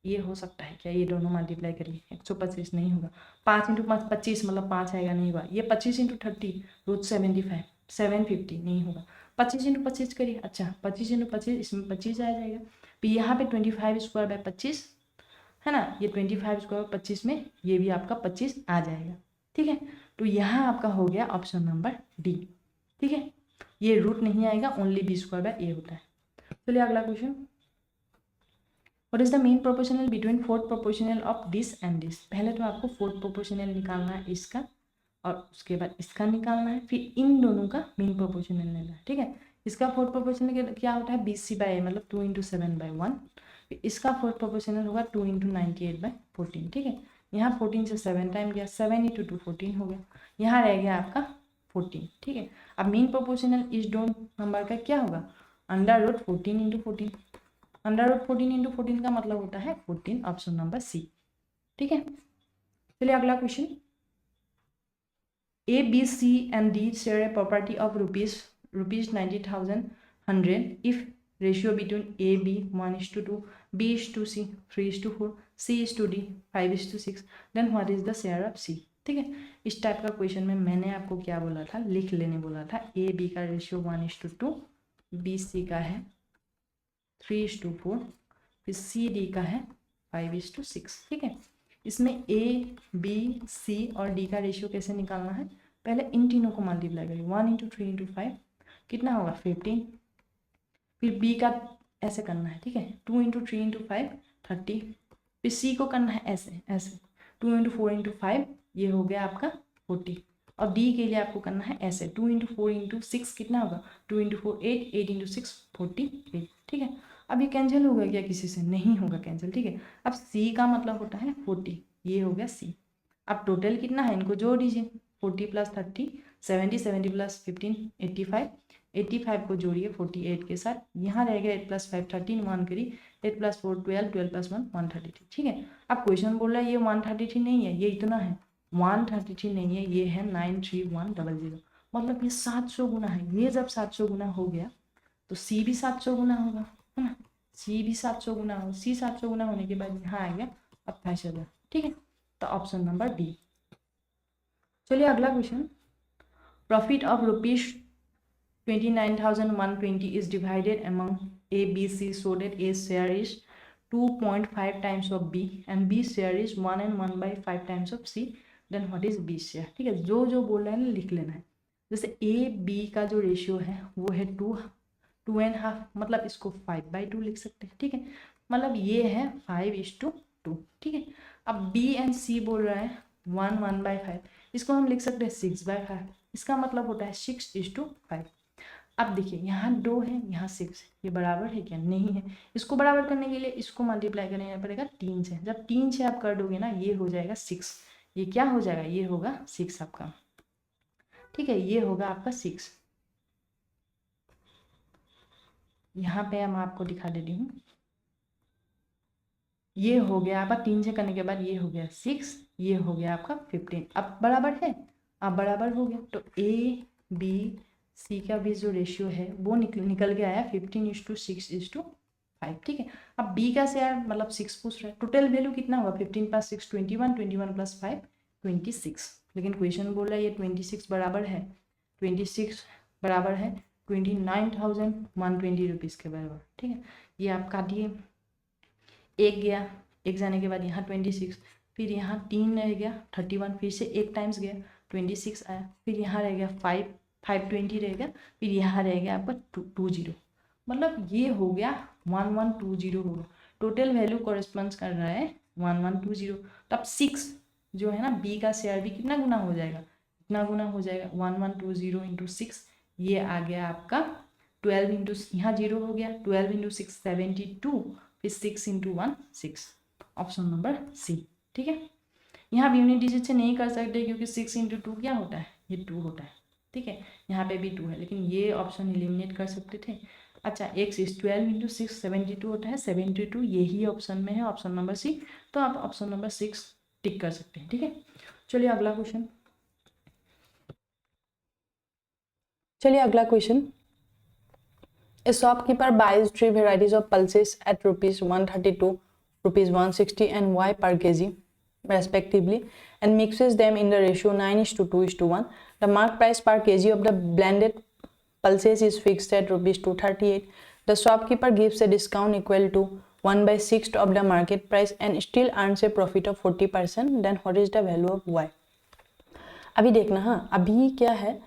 ये हो सकता है क्या, ये दोनों मल्टीप्लाई करिए, 125 नहीं होगा, 5 इंटू 5 25 मतलब 5 आएगा, नहीं होगा। ये 25 इंटू 30 √75 750 नहीं होगा। 25 इंटू 25 करिए, अच्छा 25 इंटू 25 इसमें 25 आ जाएगा, फिर यहाँ पे 25²/25 है ना, ये 25²/25 में ये भी आपका 25 आ जाएगा, ठीक है। तो यहाँ आपका हो गया ऑप्शन नंबर डी, ठीक है। ये रूट नहीं आएगा, ओनली b² होता है। चलिए अगला question, what is the mean proportional between fourth proportional of this and this. पहले तो आपको फोर्थ प्रोपोर्शनल निकालना है इसका, और उसके बाद इसका निकालना है, फिर इन दोनों का मीन प्रोपोर्शनल लेना है, ठीक है। इसका फोर्थ प्रोपोर्शनल क्या होता है, BC/A मतलब 2 इंटू 7/1। फिर इसका फोर्थ प्रोपोर्शनल होगा 2 इंटू 98/14, ठीक है। यहाँ 14 से 7 टाइम गया, 7 इंटू 2 14 हो गया, यहाँ रह गया आपका 14, ठीक है। अब मीन प्रोपोर्शनल इस दो नंबर का क्या होगा, √14 इंटू 14, √14 इंटू 14 का मतलब होता है 14, ऑप्शन नंबर सी, ठीक है। चलिए अगला question, A, B, C and D share a property of rupees 90,100 if ratio between A, B 1:2, B is to C 3:4, C is to D 5:6, then what is the share of C, ठीक है। इस type का question में मैंने आपको क्या बोला था, लिख लेने बोला था। A, B का रेशियो 1:2, B, C का है 3:4, फिर C, D का है 5:6, ठीक है। इसमें A, B, C और D का रेशियो कैसे निकालना है, पहले इन तीनों को मल्टीप्लाई करिए, 1 इंटू 3 इंटू 5 कितना होगा 15, फिर B का ऐसे करना है, ठीक है, 2 इंटू 3 इंटू 5 30, फिर C को करना है ऐसे ऐसे 2 इंटू 4 इंटू 5 ये हो गया आपका 40, और D के लिए आपको करना है ऐसे 2 इंटू 4 इंटू 6 कितना होगा 2 इंटू 4 8, 8 इंटू 6 48, ठीक है। अब ये कैंसिल होगा क्या, किसी से नहीं होगा कैंसिल, ठीक है। अब C का मतलब होता है 40, ये हो गया C। अब टोटल कितना है, इनको जोड़ दीजिए, 40 + 30 70, 70 + 15 85, 85 को जोड़िए 48 के साथ, यहाँ रह गया 8 + 5 13 1 करिए, 8 + 4 12, 12 + 1 133, ठीक है। अब क्वेश्चन बोल रहा है ये 133 नहीं है, ये इतना है 133 नहीं है, ये है 93100, मतलब ये 700 गुना है। ये जब 700 गुना हो गया तो C भी 700 गुना होगा, है ना, C भी 700 गुना हो, C 700 गुना होने के बाद यहाँ आ गया 28,000, ठीक है। तो ऑप्शन नंबर डी। चलिए अगला question, profit of ₹29,120 is divided among A, B, C so that A share is 2.5 times of B and B share is 1 and 1/5 times of C, then what is B share, ठीक है। जो जो बोल रहे हैं ना लिख लेना है। जैसे A, B का जो रेशियो है वो है 2 and half, मतलब इसको 5/2 लिख सकते हैं, ठीक है। मतलब ये है 5:2, ठीक है। अब B and C बोल रहा है 1 1/5, इसको हम लिख सकते हैं 6/5, इसका मतलब होता है 6:5। अब देखिए यहाँ 2 है, यहाँ 6 है, ये बराबर है क्या? नहीं है। इसको बराबर करने के लिए इसको मल्टीप्लाई करना पड़ेगा 3 से। जब 3 से आप कर दोगे ना, ये हो जाएगा 6। ये क्या हो जाएगा? ये होगा 6 आपका, ठीक है। ये होगा आपका 6। यहाँ पे मैं आपको दिखा देती हूँ, ये हो गया आपका 3 से करने के बाद ये हो गया 6, ये हो गया आपका 15। अब बराबर है, अब बराबर हो गया। तो ए बी सी का भी जो रेशियो है वो निकल के आया 15:6:5, ठीक है। अब बी का शेयर मतलब 6 पूछ रहा है, टोटल वैल्यू कितना होगा? 15 + 6 21, 21 + 5 26। लेकिन क्वेश्चन बोल रहा है ये 26 बराबर है, 26 बराबर है 29,120 रुपीज़ के बराबर, ठीक है। ये आप काटिए, एक गया, एक जाने के बाद यहाँ 26, फिर यहाँ 3 रह गया 31, फिर से एक टाइम्स गया 26 आया, फिर यहाँ रह गया 520 रह गया, फिर यहाँ रह गया आपका 20, मतलब ये हो गया 1120 होगा। टोटल वैल्यू कॉरेस्पॉन्ड्स कर रहा है 1120। तो अब 6 जो है ना, बी का शेयर भी कितना गुना हो जाएगा? कितना गुना हो जाएगा? 1120 इंटू 6, ये आ गया आपका 12 इंटू, यहाँ 0 हो गया, 12 इंटू 6 72, फिर 6 इंटू 1 6, ऑप्शन नंबर सी, ठीक है। यहाँ भी यूनिट डिजिट से नहीं कर सकते क्योंकि 6 इंटू 2 क्या होता है? ये 2 होता है, ठीक है। यहाँ पे भी 2 है, लेकिन ये ऑप्शन एलिमिनेट कर सकते थे। अच्छा, x इज 12 इंटू 6 72 होता है, 72 यही ऑप्शन में है, ऑप्शन नंबर सी। तो आप ऑप्शन नंबर 6 टिक कर सकते हैं, ठीक है। चलिए अगला question, A shopkeeper buys 3 varieties of pulses at rupees 132, rupees 160 and Y per kg respectively and mixes them in the ratio 9:2:1. The mark price per kg of the blended pulses is fixed at rupees 238. The shopkeeper gives a discount equal to 1/6 of the market price and still earns a profit of 40%. Then what is the value of Y? अभी देखना, हाँ अभी क्या है,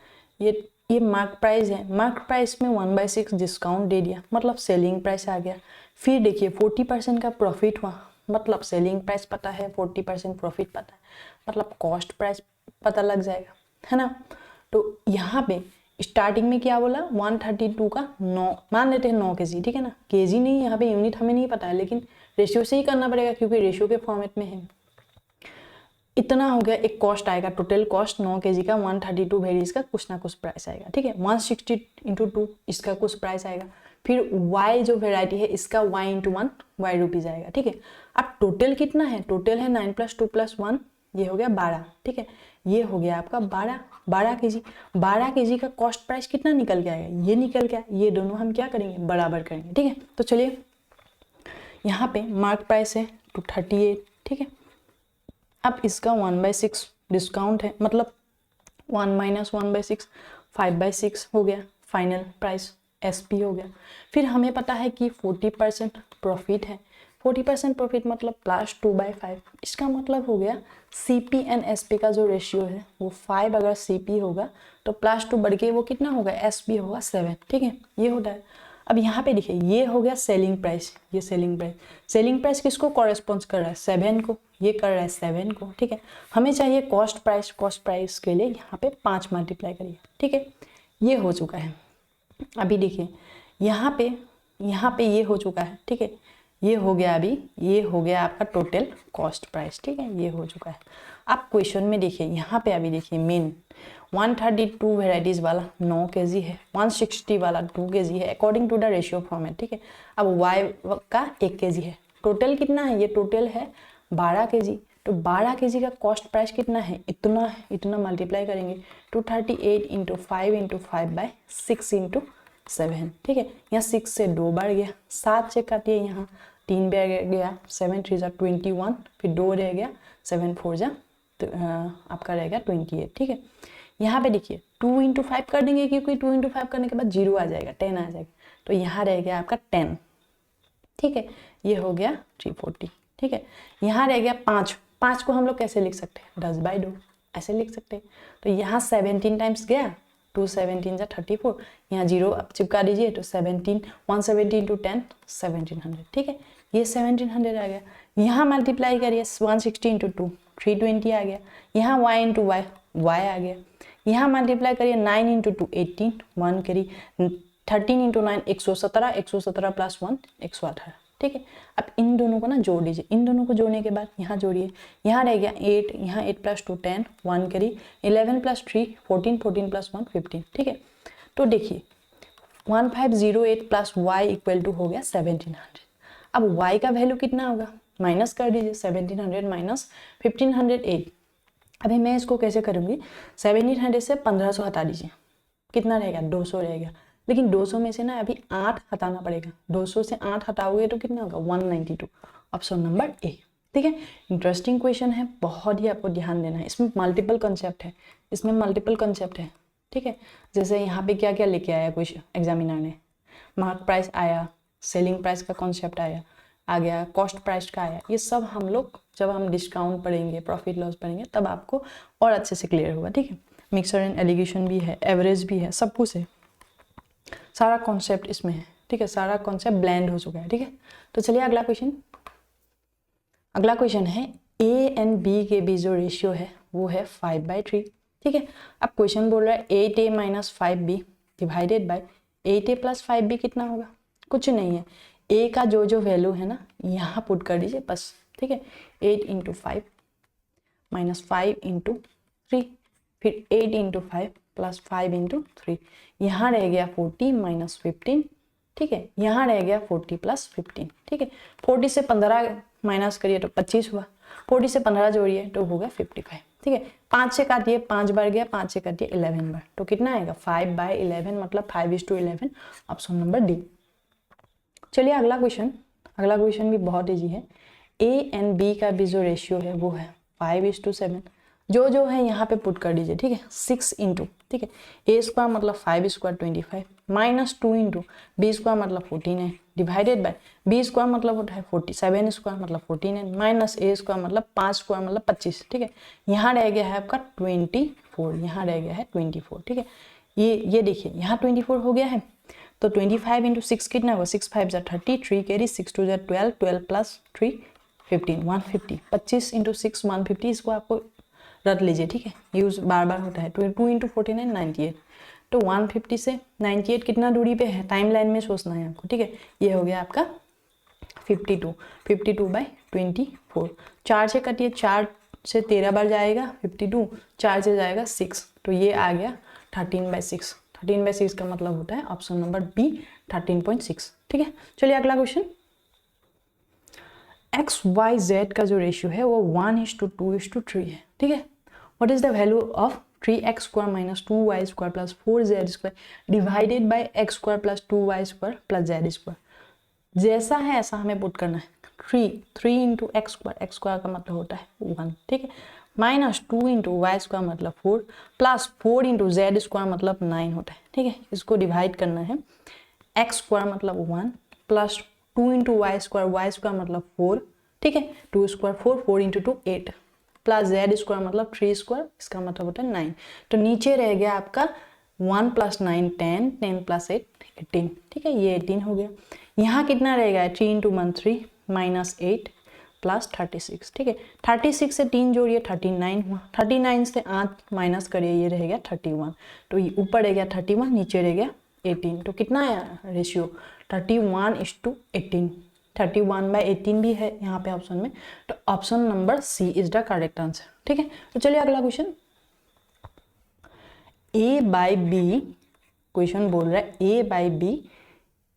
ये mark price है, mark price में 1/6 discount दे दिया, मतलब सेलिंग प्राइस आ गया। फिर देखिए 40% का प्रॉफिट हुआ, मतलब सेलिंग प्राइस पता है, 40% प्रॉफिट पता है, मतलब कॉस्ट प्राइस पता लग जाएगा, है ना। तो यहाँ पे स्टार्टिंग में क्या बोला? 132 का 9 मान लेते हैं, 9 kg, ठीक है ना। kg नहीं, यहाँ पे यूनिट हमें नहीं पता है, लेकिन रेशियो से ही करना पड़ेगा क्योंकि रेशियो के फॉर्मेट में है। इतना हो गया, एक कॉस्ट आएगा, टोटल कॉस्ट 9 kg का 132 वेरीज का कुछ ना कुछ प्राइस आएगा, ठीक है। 160 इंटू 2 इसका कुछ प्राइस आएगा, फिर y जो वेराइटी है इसका y इंटू 1 y रुपीज़ आएगा, ठीक है। अब टोटल कितना है? टोटल है 9 + 2 + 1, ये हो गया 12, ठीक है। ये हो गया आपका 12 kg। 12 kg का कॉस्ट प्राइस कितना निकल के आएगा? ये निकल के, ये दोनों हम क्या करेंगे? बराबर करेंगे, ठीक है। तो चलिए यहाँ पे मार्क प्राइस है 238, ठीक है। अब इसका 1/6 डिस्काउंट है, मतलब 1 - 1/6 5/6 हो गया, फाइनल प्राइस SP हो गया। फिर हमें पता है कि 40% प्रॉफिट है, 40% प्रॉफिट मतलब +2/5। इसका मतलब हो गया CP एंड SP का जो रेशियो है वो 5 अगर CP होगा तो +2 बढ़ के वो कितना होगा? SP होगा 7, ठीक है। ये होता है। अब यहाँ पे देखिए, ये हो गया सेलिंग प्राइस, ये सेलिंग प्राइस किसको कॉरेस्पॉन्ड कर रहा है? 7 को, ये कर रहा है 7 को, ठीक है। हमें चाहिए कॉस्ट प्राइस के लिए यहाँ पे 5 मल्टीप्लाई करिए, ठीक है। ये हो चुका है। अभी देखिए यहाँ पे ये हो चुका है, ठीक है। ये हो गया, अभी ये हो गया आपका टोटल कॉस्ट प्राइस, ठीक है, ये हो चुका है। अब क्वेश्चन में देखिए, यहाँ पे अभी देखिए मेन 132 वेराइटीज़ वाला 9 kg है, 160 वाला 2 kg है, according to the ratio format, ठीक है। अब y का 1 kg है, टोटल कितना है? ये टोटल है 12 kg। तो 12 kg का कॉस्ट प्राइस कितना है? इतना मल्टीप्लाई करेंगे 238 इंटू 5 इंटू 5/6 इंटू 7, ठीक है। यहाँ 6 से 2 बढ़ गया, 7 से काटिए, यहाँ 3 बढ़ गया, 7 3 = 21, फिर 2 रह गया, 7 4 = तो आपका रहेगा 28, ठीक है। यहाँ पे देखिए 2 इंटू 5 कर देंगे क्योंकि 2 इंटू 5 करने के बाद 0 आ जाएगा, 10 आ जाएगा, तो यहाँ रह गया आपका 10, ठीक है। ये हो गया 340, ठीक है। यहाँ रह गया 5 को हम लोग कैसे लिख सकते हैं? 10/2 ऐसे लिख सकते हैं। तो यहाँ 17 टाइम्स गया, 2 17 = 34, यहाँ 0 अब चिपका दीजिए, तो 170 इंटू 10 1700, ठीक है। ये 1700 आ गया। यहाँ मल्टीप्लाई करिए 160 इंटू 2 320 आ गया। यहाँ y इंटू y आ गया।
यहाँ मल्टीप्लाई करिए 9 इंटू 2 18, 1 करिए 13 इंटू 9 117, 117 प्लस 1 118, ठीक है। अब इन दोनों को ना जोड़ दीजिए, इन दोनों को जोड़ने के बाद यहाँ जोड़िए, यहाँ रह गया 8, यहाँ 8 प्लस 2 10, 1 करिए 11 प्लस 3 14, 14 प्लस 1 15, ठीक है। तो देखिए 1508 प्लस y इक्वल टू हो गया 1700। अब y का वैल्यू कितना होगा, माइनस कर दीजिए 1700 माइनस 1508। अभी मैं इसको कैसे करूँगी, 1700 से 1500 हटा दीजिए, कितना रहेगा 200 रहेगा। लेकिन 200 में से ना अभी 8 हटाना पड़ेगा, 200 से 8 हटाओगे तो कितना होगा 192, ऑप्शन नंबर ए, ठीक है। इंटरेस्टिंग क्वेश्चन है, बहुत ही आपको ध्यान देना है, इसमें मल्टीपल कंसेप्ट है, इसमें मल्टीपल कंसेप्ट है, ठीक है। जैसे यहाँ पे क्या क्या लेके आया कुछ एग्जामिनर ने, मार्क प्राइस आया, सेलिंग प्राइस का कॉन्सेप्ट आया, आ गया कॉस्ट प्राइस का आया, ये सब हम लोग जब हम डिस्काउंट पढ़ेंगे, प्रॉफिट लॉस पढ़ेंगे, तब आपको और अच्छे से क्लियर होगा, ठीक है। मिक्सर एंड एलिगेशन भी है, एवरेज भी है, सब कुछ है, सारा कॉन्सेप्ट इसमें है, ठीक है, सारा कॉन्सेप्ट ब्लेंड हो चुका है, ठीक है। तो चलिए अगला क्वेश्चन, अगला क्वेश्चन है ए एंड बी के बीच जो रेशियो है वो है 5/3, ठीक है। अब क्वेश्चन बोल रहा है 8a minus 5b divided by 8a plus 5b कितना होगा, कुछ नहीं है, a का जो जो वैल्यू है ना यहाँ पुट कर दीजिए बस, ठीक है। 8 इंटू 5 माइनस 5 इंटू 3, फिर 8 इंटू 5 प्लस 5 इंटू 3, यहाँ रह गया 40 माइनस 15, ठीक है, यहाँ रह गया 40 प्लस 15, ठीक है। 40 से 15 माइनस करिए तो 25 हुआ, 40 से 15 जोड़िए तो होगा 55, ठीक है। 5 से काटिए, 5 बार गया, 5 से काटिए 11 बार, तो कितना आएगा 5/11 मतलब 5:11, ऑप्शन नंबर डी। चलिए अगला क्वेश्चन, अगला क्वेश्चन भी बहुत ईजी है। ए एंड बी का भी जो रेशियो है वो है 5:7, जो है यहाँ पे पुट कर दीजिए, ठीक है। 6 इंटू, ठीक है, ए स्क्वायर मतलब 5 square 25 minus 2 into B square मतलब 14 है, डिवाइडेड बाय बी स्क्वायर मतलब होता है 47 स्क्वायर मतलब 14 है, माइनस ए स्क्वायर मतलब 5 स्क्वायर मतलब 25, ठीक है। यहाँ रह गया है आपका 24, यहाँ रह गया है 24, ठीक है। ये देखिए यहाँ 24 हो गया है, तो 25 इंटू 6 कितना होगा, 6 5 30, 3 कैरी 6 2 12, 12 प्लस 3 15, 150, 25 इंटू 6 150, इसको आपको रख लीजिए, ठीक है, यूज बार बार होता है। 2 इंटू 49 98, तो 150 से 98 कितना दूरी पे है, टाइम लाइन में सोचना है आपको, ठीक है। ये हो गया आपका 52, 52/24, 4 से कटिए, 4 से 13 बार जाएगा 52, 4 से जाएगा 6, तो ये आ गया 13/6, 13/6 का मतलब होता है ऑप्शन नंबर बी 13.6, ठीक है। चलिए अगला क्वेश्चन, XYZ का जो रेशियो है वो 1:2:3 है, ठीक है। What is the value of 3x square minus 2y square plus 4z square divided by x square plus 2y square plus z square. जैसा है ऐसा हमें पुट करना है, 3 इंटू एक्स स्क्वायर का मतलब होता है 1, ठीक है, माइनस 2 इंटू वाई स्क्वायर मतलब 4 प्लस 4 इंटू जेड स्क्वायर मतलब 9 होता है, ठीक है। इसको डिवाइड करना है, एक्स स्क्वायर मतलब 1 प्लस 2 इंटू वाई स्क्वायर मतलब 4, ठीक है, 2 square 4, 4 into 2 8 plus Z square मतलब 3 स्क्वायर, इसका मतलब होता है 9। तो नीचे रह गया आपका 1 प्लस 9 10, 10 प्लस 8 18, ठीक है, ये 18 हो गया। यहाँ कितना रहेगा 3 इंटू 1 3 माइनस 8 प्लस 36, ठीक है। 36 से 3 जोड़िए 39 हुआ, 39 से 8 माइनस करिए, ये रह गया 31, तो ये ऊपर रह गया 31, नीचे रह गया 18, तो कितना है रेशियो 31:18, 31/18 भी है यहाँ पे ऑप्शन में, तो option number C is the correct answer, ठीक है। तो चलिए अगला question, A by B, question बोल रहा है A by B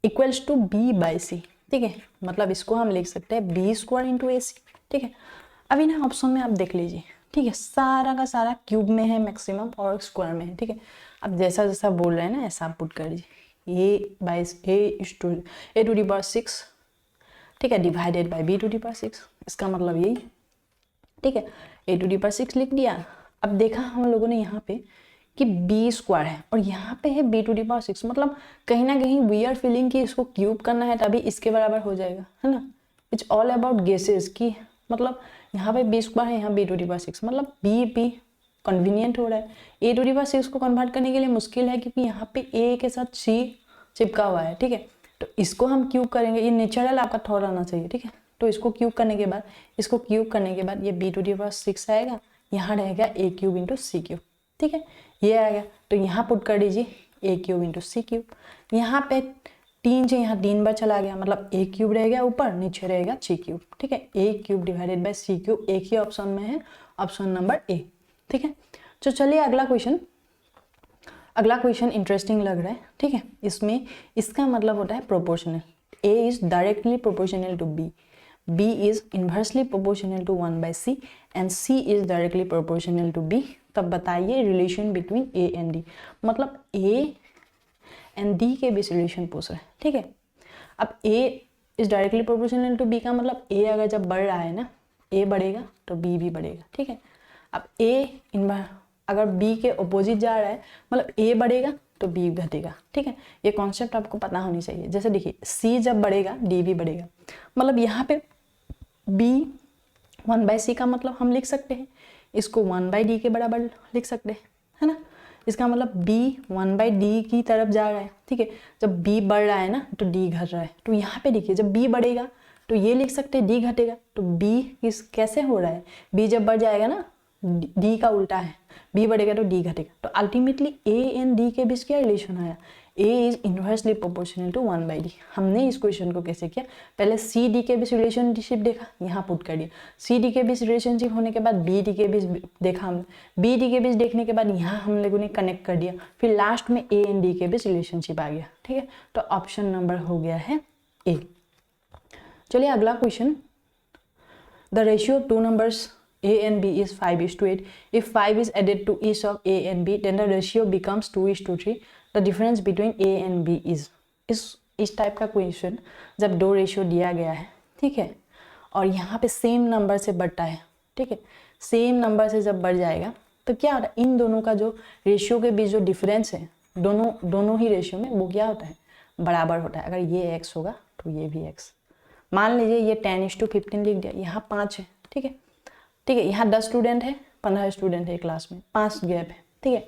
equals to B by C, ठीक है, मतलब इसको हम लिख सकते हैं B square into A C, ठीक है। अभी ना ऑप्शन में आप देख लीजिए, ठीक है, सारा का सारा क्यूब में है मैक्सिमम और स्क्वायर में है, ठीक है। अब जैसा जैसा बोल रहे हैं ना ऐसा आप पुट कर दीजिए, A by A to the power 6, ठीक है, divided by B to the power 6, इसका मतलब यही, ठीक है, ए टू दी पावर 6 लिख दिया। अब देखा हम लोगों ने यहाँ पे कि बी स्क्वायर है और यहाँ पे है बी टू दी पावर 6, मतलब कहीं ना कहीं वी आर फीलिंग कि इसको क्यूब करना है तभी इसके बराबर हो जाएगा, है ना। इट्स ऑल अबाउट गेसेस की, मतलब यहाँ पे बी स्क्वायर है, यहाँ बी टू दी पावर 6, मतलब बी कन्वीनियंट हो रहा है। ए टू दी पावर 6 को कन्वर्ट करने के लिए मुश्किल है क्योंकि यहाँ पे ए के साथ सी चिपका हुआ है, ठीक है, तो इसको हम क्यूब करेंगे, ये नेचुरल आपका थॉट आना चाहिए, ठीक है। तो इसको क्यूब करने के बाद ये बी टू दी पावर 6 आएगा, यहाँ रहेगा ए क्यूब इंटू सी क्यूब, ठीक है। ये आ गया, तो यहाँ पुट कर दीजिए ए क्यूब इंटू सी क्यूब। यहाँ पे 3 से यहाँ 3 बार चला गया, मतलब ए क्यूब रह गया ऊपर, नीचे रहेगा सी क्यूब, ठीक है। A cube divided by C cube एक ही ऑप्शन में है, ऑप्शन नंबर ए, ठीक है। तो चलिए अगला क्वेश्चन इंटरेस्टिंग लग रहा है, ठीक है। इसमें इसका मतलब होता है proportional. A is directly proportional to B, B is inversely proportional to 1/c and C is directly proportional to B. तब बताइए relation between A and D, मतलब ए एंड डी के बीच रिलेशन पूछ रहे हैं, ठीक है। अब A is directly proportional to B का मतलब ए अगर जब बढ़ रहा है ना, ए बढ़ेगा तो बी भी बढ़ेगा, ठीक है। अब ए अगर बी के अपोजिट जा रहा है, मतलब ए बढ़ेगा तो बी घटेगा, ठीक है। ये कॉन्सेप्ट आपको पता होनी चाहिए। जैसे देखिए सी जब बढ़ेगा डी भी बढ़ेगा, मतलब यहाँ पे बी 1/c का मतलब हम लिख सकते हैं इसको 1/d के बराबर लिख सकते हैं, है ना। इसका मतलब b 1/d की तरफ जा रहा है, ठीक है। जब b बढ़ रहा है ना तो d घट रहा है, तो यहाँ पे देखिए जब b बढ़ेगा तो ये लिख सकते हैं d घटेगा, तो b कैसे हो रहा है, b जब बढ़ जाएगा ना d का उल्टा है, b बढ़ेगा तो d घटेगा। तो अल्टीमेटली a एंड d के बीच क्या रिलेशन आया, a is inversely proportional to 1/d। हमने इस क्वेश्चन को कैसे किया, पहले सी डी के बीच रिलेशनशिप देखा, यहाँ पुट कर दिया। सी डी के बीच रिलेशनशिप होने के बाद बी डी के बीच देखा हमने, बी डी के बीच देखने के बाद यहाँ हम लोगों ने कनेक्ट कर दिया, फिर लास्ट में ए एंड डी के बीच रिलेशनशिप आ गया, ठीक है। तो ऑप्शन नंबर हो गया है ए। चलिए अगला question, the ratio of two numbers a and b is 5:8. If 5 is added to each of a and b, then the ratio becomes 2:3. The difference between a and b is, इस type का question जब दो ratio दिया गया है, ठीक है, और यहाँ पे सेम नंबर से बढ़ता है, ठीक है, सेम नंबर से जब बढ़ जाएगा तो क्या होता है, इन दोनों का जो रेशियो के बीच जो डिफरेंस है दोनों ही रेशियो में वो क्या होता है, बराबर होता है। अगर ये x होगा तो ये भी x। मान लीजिए ये 10:15 लिख दिया, यहाँ 5 है, ठीक है, ठीक है। यहाँ 10 स्टूडेंट है, 15 स्टूडेंट है क्लास में, 5 गैप है, ठीक है।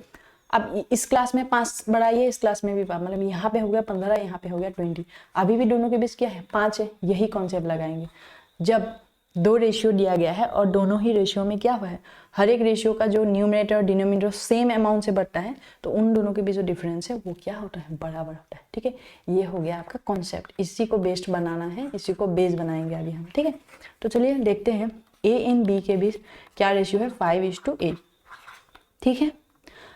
अब इस क्लास में 5 बढ़ाइए, इस क्लास में भी 5, मतलब यहाँ पे हो गया 15, यहाँ पे हो गया 20, अभी भी दोनों के बीच क्या है, 5 है। यही कॉन्सेप्ट लगाएंगे जब दो रेशियो दिया गया है और दोनों ही रेशियो में क्या हुआ है, हर एक रेशियो का जो न्यूमरेटर और डिनोमिनेटर सेम अमाउंट से बढ़ता है, तो उन दोनों के बीच जो डिफरेंस है वो क्या होता है, बराबर होता है, ठीक है। ये हो गया आपका कॉन्सेप्ट, इसी को बेस्ड बनाना है, इसी को बेस बनाएंगे अभी हम, ठीक है। तो चलिए देखते हैं ए एंड बी के बीच क्या रेशियो है, 5:8, ठीक है।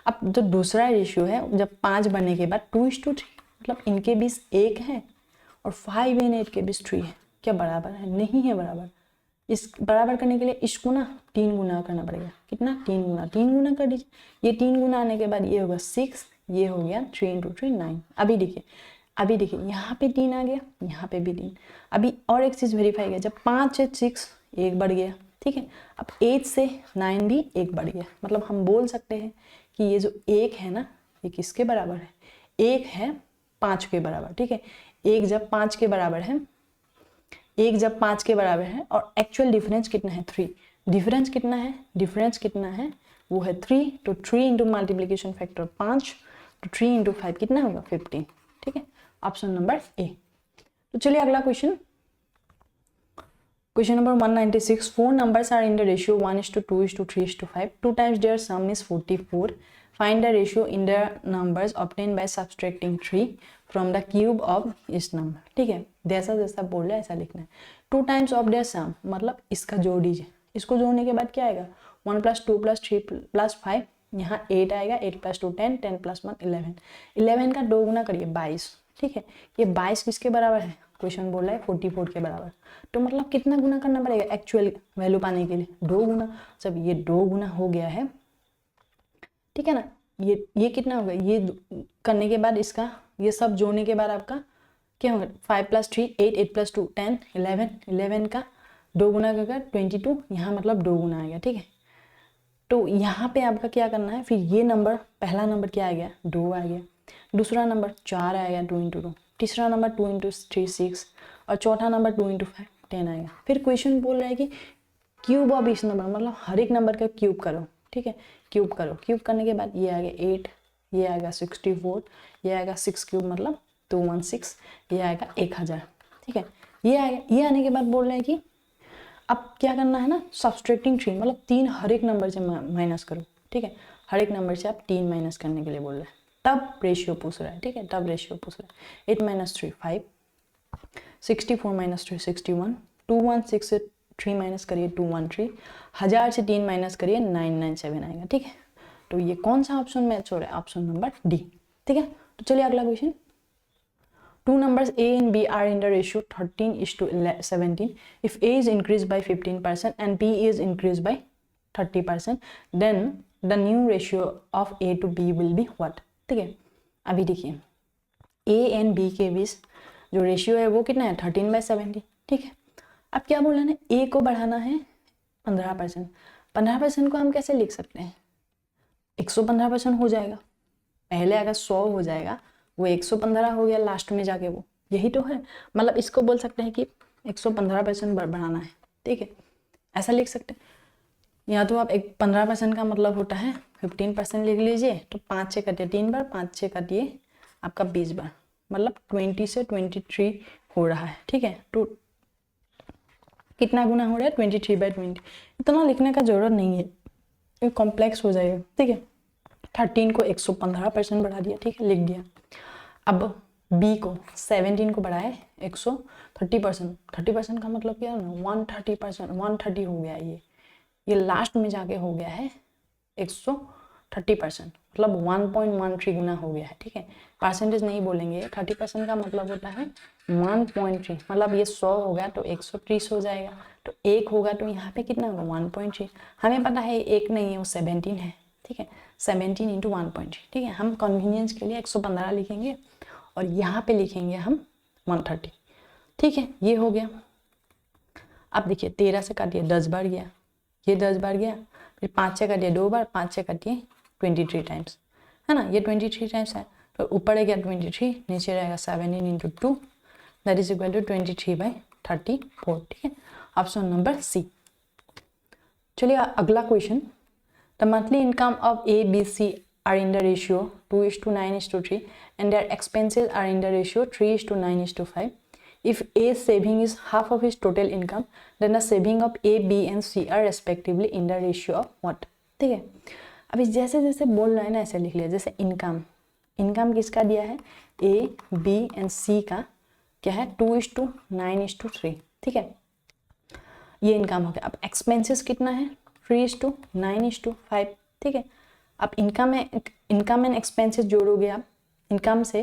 अब जो दूसरा रेशियो है, जब 5 बनने के बाद 2:3, मतलब इनके बीच 1 है और 5 एंड 8 के बीच 3 है, क्या बराबर है, नहीं है बराबर। इस बराबर करने के लिए इसको ना 3 गुना करना पड़ेगा, कितना, 3 गुना कर दीजिए। ये 3 गुना आने के बाद ये होगा 6, ये हो गया 3 × 3 9। अभी देखिए यहाँ पे 3 आ गया, यहाँ पे भी 3। अभी और एक चीज़ वेरीफाई किया, जब 5 से 6 1 बढ़ गया, ठीक है। अब 8 से 9 भी 1 बढ़ गया, मतलब हम बोल सकते हैं कि ये जो 1 है ना, ये किसके बराबर है, 1 है 5 के बराबर, ठीक है। 1 जब 5 के बराबर है, 1 जब 5 के बराबर है, और एक्चुअल डिफरेंस कितना है, 3। डिफरेंस कितना है वो है 3, तो 3 इंटू मल्टीप्लीकेशन फैक्टर 5, तो 3 इंटू 5 कितना होगा, 15, ठीक है। ऑप्शन नंबर ए। तो चलिए अगला question number 196, 4 numbers are in the ratio 1:2:3:5. 2 times their sum is 44. Find the ratio in the numbers obtained by subtracting 3 from the cube of each number. ठीक है, जैसा बोल रहा है ऐसा लिखना है। 2 times of their sum मतलब इसका जोड़ दीजिए, इसको जोड़ने के बाद क्या आएगा, 1 + 2 + 3 + 5, यहाँ 8 आएगा, 8 + 2 10, 10 + 1 11, 11 का 2 गुना करिए 22, ठीक है। ये 22 किसके बराबर है, क्वेश्चन बोल रहा है 44 के बराबर, तो मतलब कितना गुना करना पड़ेगा एक्चुअल वैल्यू पाने के लिए, 2 गुना। जब ये 2 गुना हो गया है, ठीक है ना, ये कितना होगा, ये करने के बाद इसका ये सब जोड़ने के बाद आपका क्या होगा, 5 + 3 8, 8 + 2 10, 11, 11 का 2 गुना करके 22, यहाँ मतलब 2 गुना आ गया, ठीक है। तो यहाँ पे आपका क्या करना है, फिर ये नंबर, पहला नंबर क्या आ गया, 2 आ गया, दूसरा नंबर 4 आएगा 2 × 2, तीसरा नंबर 2 × 3 6, और चौथा नंबर 2 × 5 10 आएगा। फिर क्वेश्चन बोल रहा है कि क्यूब ऑफ इस नंबर, मतलब हर एक नंबर का क्यूब करो, ठीक है, क्यूब करो। क्यूब करने के बाद ये आ गया 8, ये आएगा 64, ये आएगा 6 क्यूब मतलब 216, ये आएगा 1000, ठीक है। ये आएगा, ये आने के बाद बोल रहे हैं कि अब क्या करना है ना, सब्सट्रैक्टिंग 3, मतलब 3 हर एक नंबर से माइनस करो, ठीक है, हर एक नंबर से आप 3 माइनस करने के लिए बोल रहे हैं, तब रेशियो पूछ रहा है, ठीक है, तब रेशियो पूछ रहा है। 8 माइनस 3 5, 64 माइनस 3 61, 216 से 3 माइनस करिए 213, 1000 से 3 माइनस करिए 997 आएगा, ठीक है। तो ये कौन सा ऑप्शन मैच हो रहा है? ऑप्शन नंबर डी, ठीक है। तो चलिए अगला question. Two numbers A and B are in the ratio 13:17. If A is increased by 15% and B is increased by 30%, then the new ratio of A to B will be what? ठीक है, अभी देखिए A and B के बीच जो ratio है वो कितना है? 13/17, ठीक है। अब क्या बोला ना, A को बढ़ाना है 15%। 15% को हम कैसे लिख सकते हैं? 115% हो जाएगा, पहले अगर 100 हो जाएगा वो 115 हो गया लास्ट में जाके, वो यही तो है। मतलब इसको बोल सकते हैं कि 115% बढ़ाना है, ठीक है, ऐसा लिख सकते हैं। या तो आप 15% का मतलब होता है 15% लिख लीजिए, तो 5 से काटिए 3 बार, 5 से काटिए आपका 20 बार, मतलब 20 से 23 हो रहा है, ठीक है। तो कितना गुना हो रहा है? 23/20। इतना लिखने का जरूरत नहीं है, ये कॉम्प्लेक्स हो जाएगा, ठीक है। 13 को 115% बढ़ा दिया, ठीक है, लिख दिया। अब B को 17 को बढ़ाए 130%। 30% का मतलब क्या है ना, 130%, 130 हो गया ये लास्ट में जाके हो गया है 130%, मतलब 1.13 गुना हो गया है, ठीक है। परसेंटेज नहीं बोलेंगे, 30% का मतलब होता है 1.3, मतलब ये 100 हो गया तो 130 हो जाएगा, तो 1 होगा तो यहाँ पे कितना होगा? 1.3। हमें पता है 1 नहीं है, वो 17 है, ठीक है। 17 इंटू 1.3, ठीक है। हम कन्वीनियंस के लिए 115 लिखेंगे और यहाँ पे लिखेंगे हम 130, ठीक है, ये हो गया। अब देखिए 13 से काटिए 10 बार गया, ये 10 बार गया, फिर 5 से काटिए 2 बार, 5 से काटिए 23 टाइम्स, है ना, ये 23 टाइम्स है। तो ऊपर है क्या 23, नीचे रहेगा 17 into 2, that is equal to 23/34, ठीक है, ऑप्शन नंबर सी। चलिए अगला question. The monthly income of A, B, C are in the ratio 2:9:3 and their expenses are in the ratio 3:9:5. If A's saving is half of his total income, then the saving of A, B and C are respectively in the ratio of what? ठीक है, अभी जैसे जैसे बोल रहा है ना ऐसे लिख लिया। जैसे इनकम किसका दिया है? A, B एंड C का क्या है? 2:9:3, ठीक है, ये इनकम हो गया। अब एक्सपेंसेस कितना है? 3:9:5, ठीक है। अब इनकम एंड एक्सपेंसेस जोड़ोगे आप, इनकम से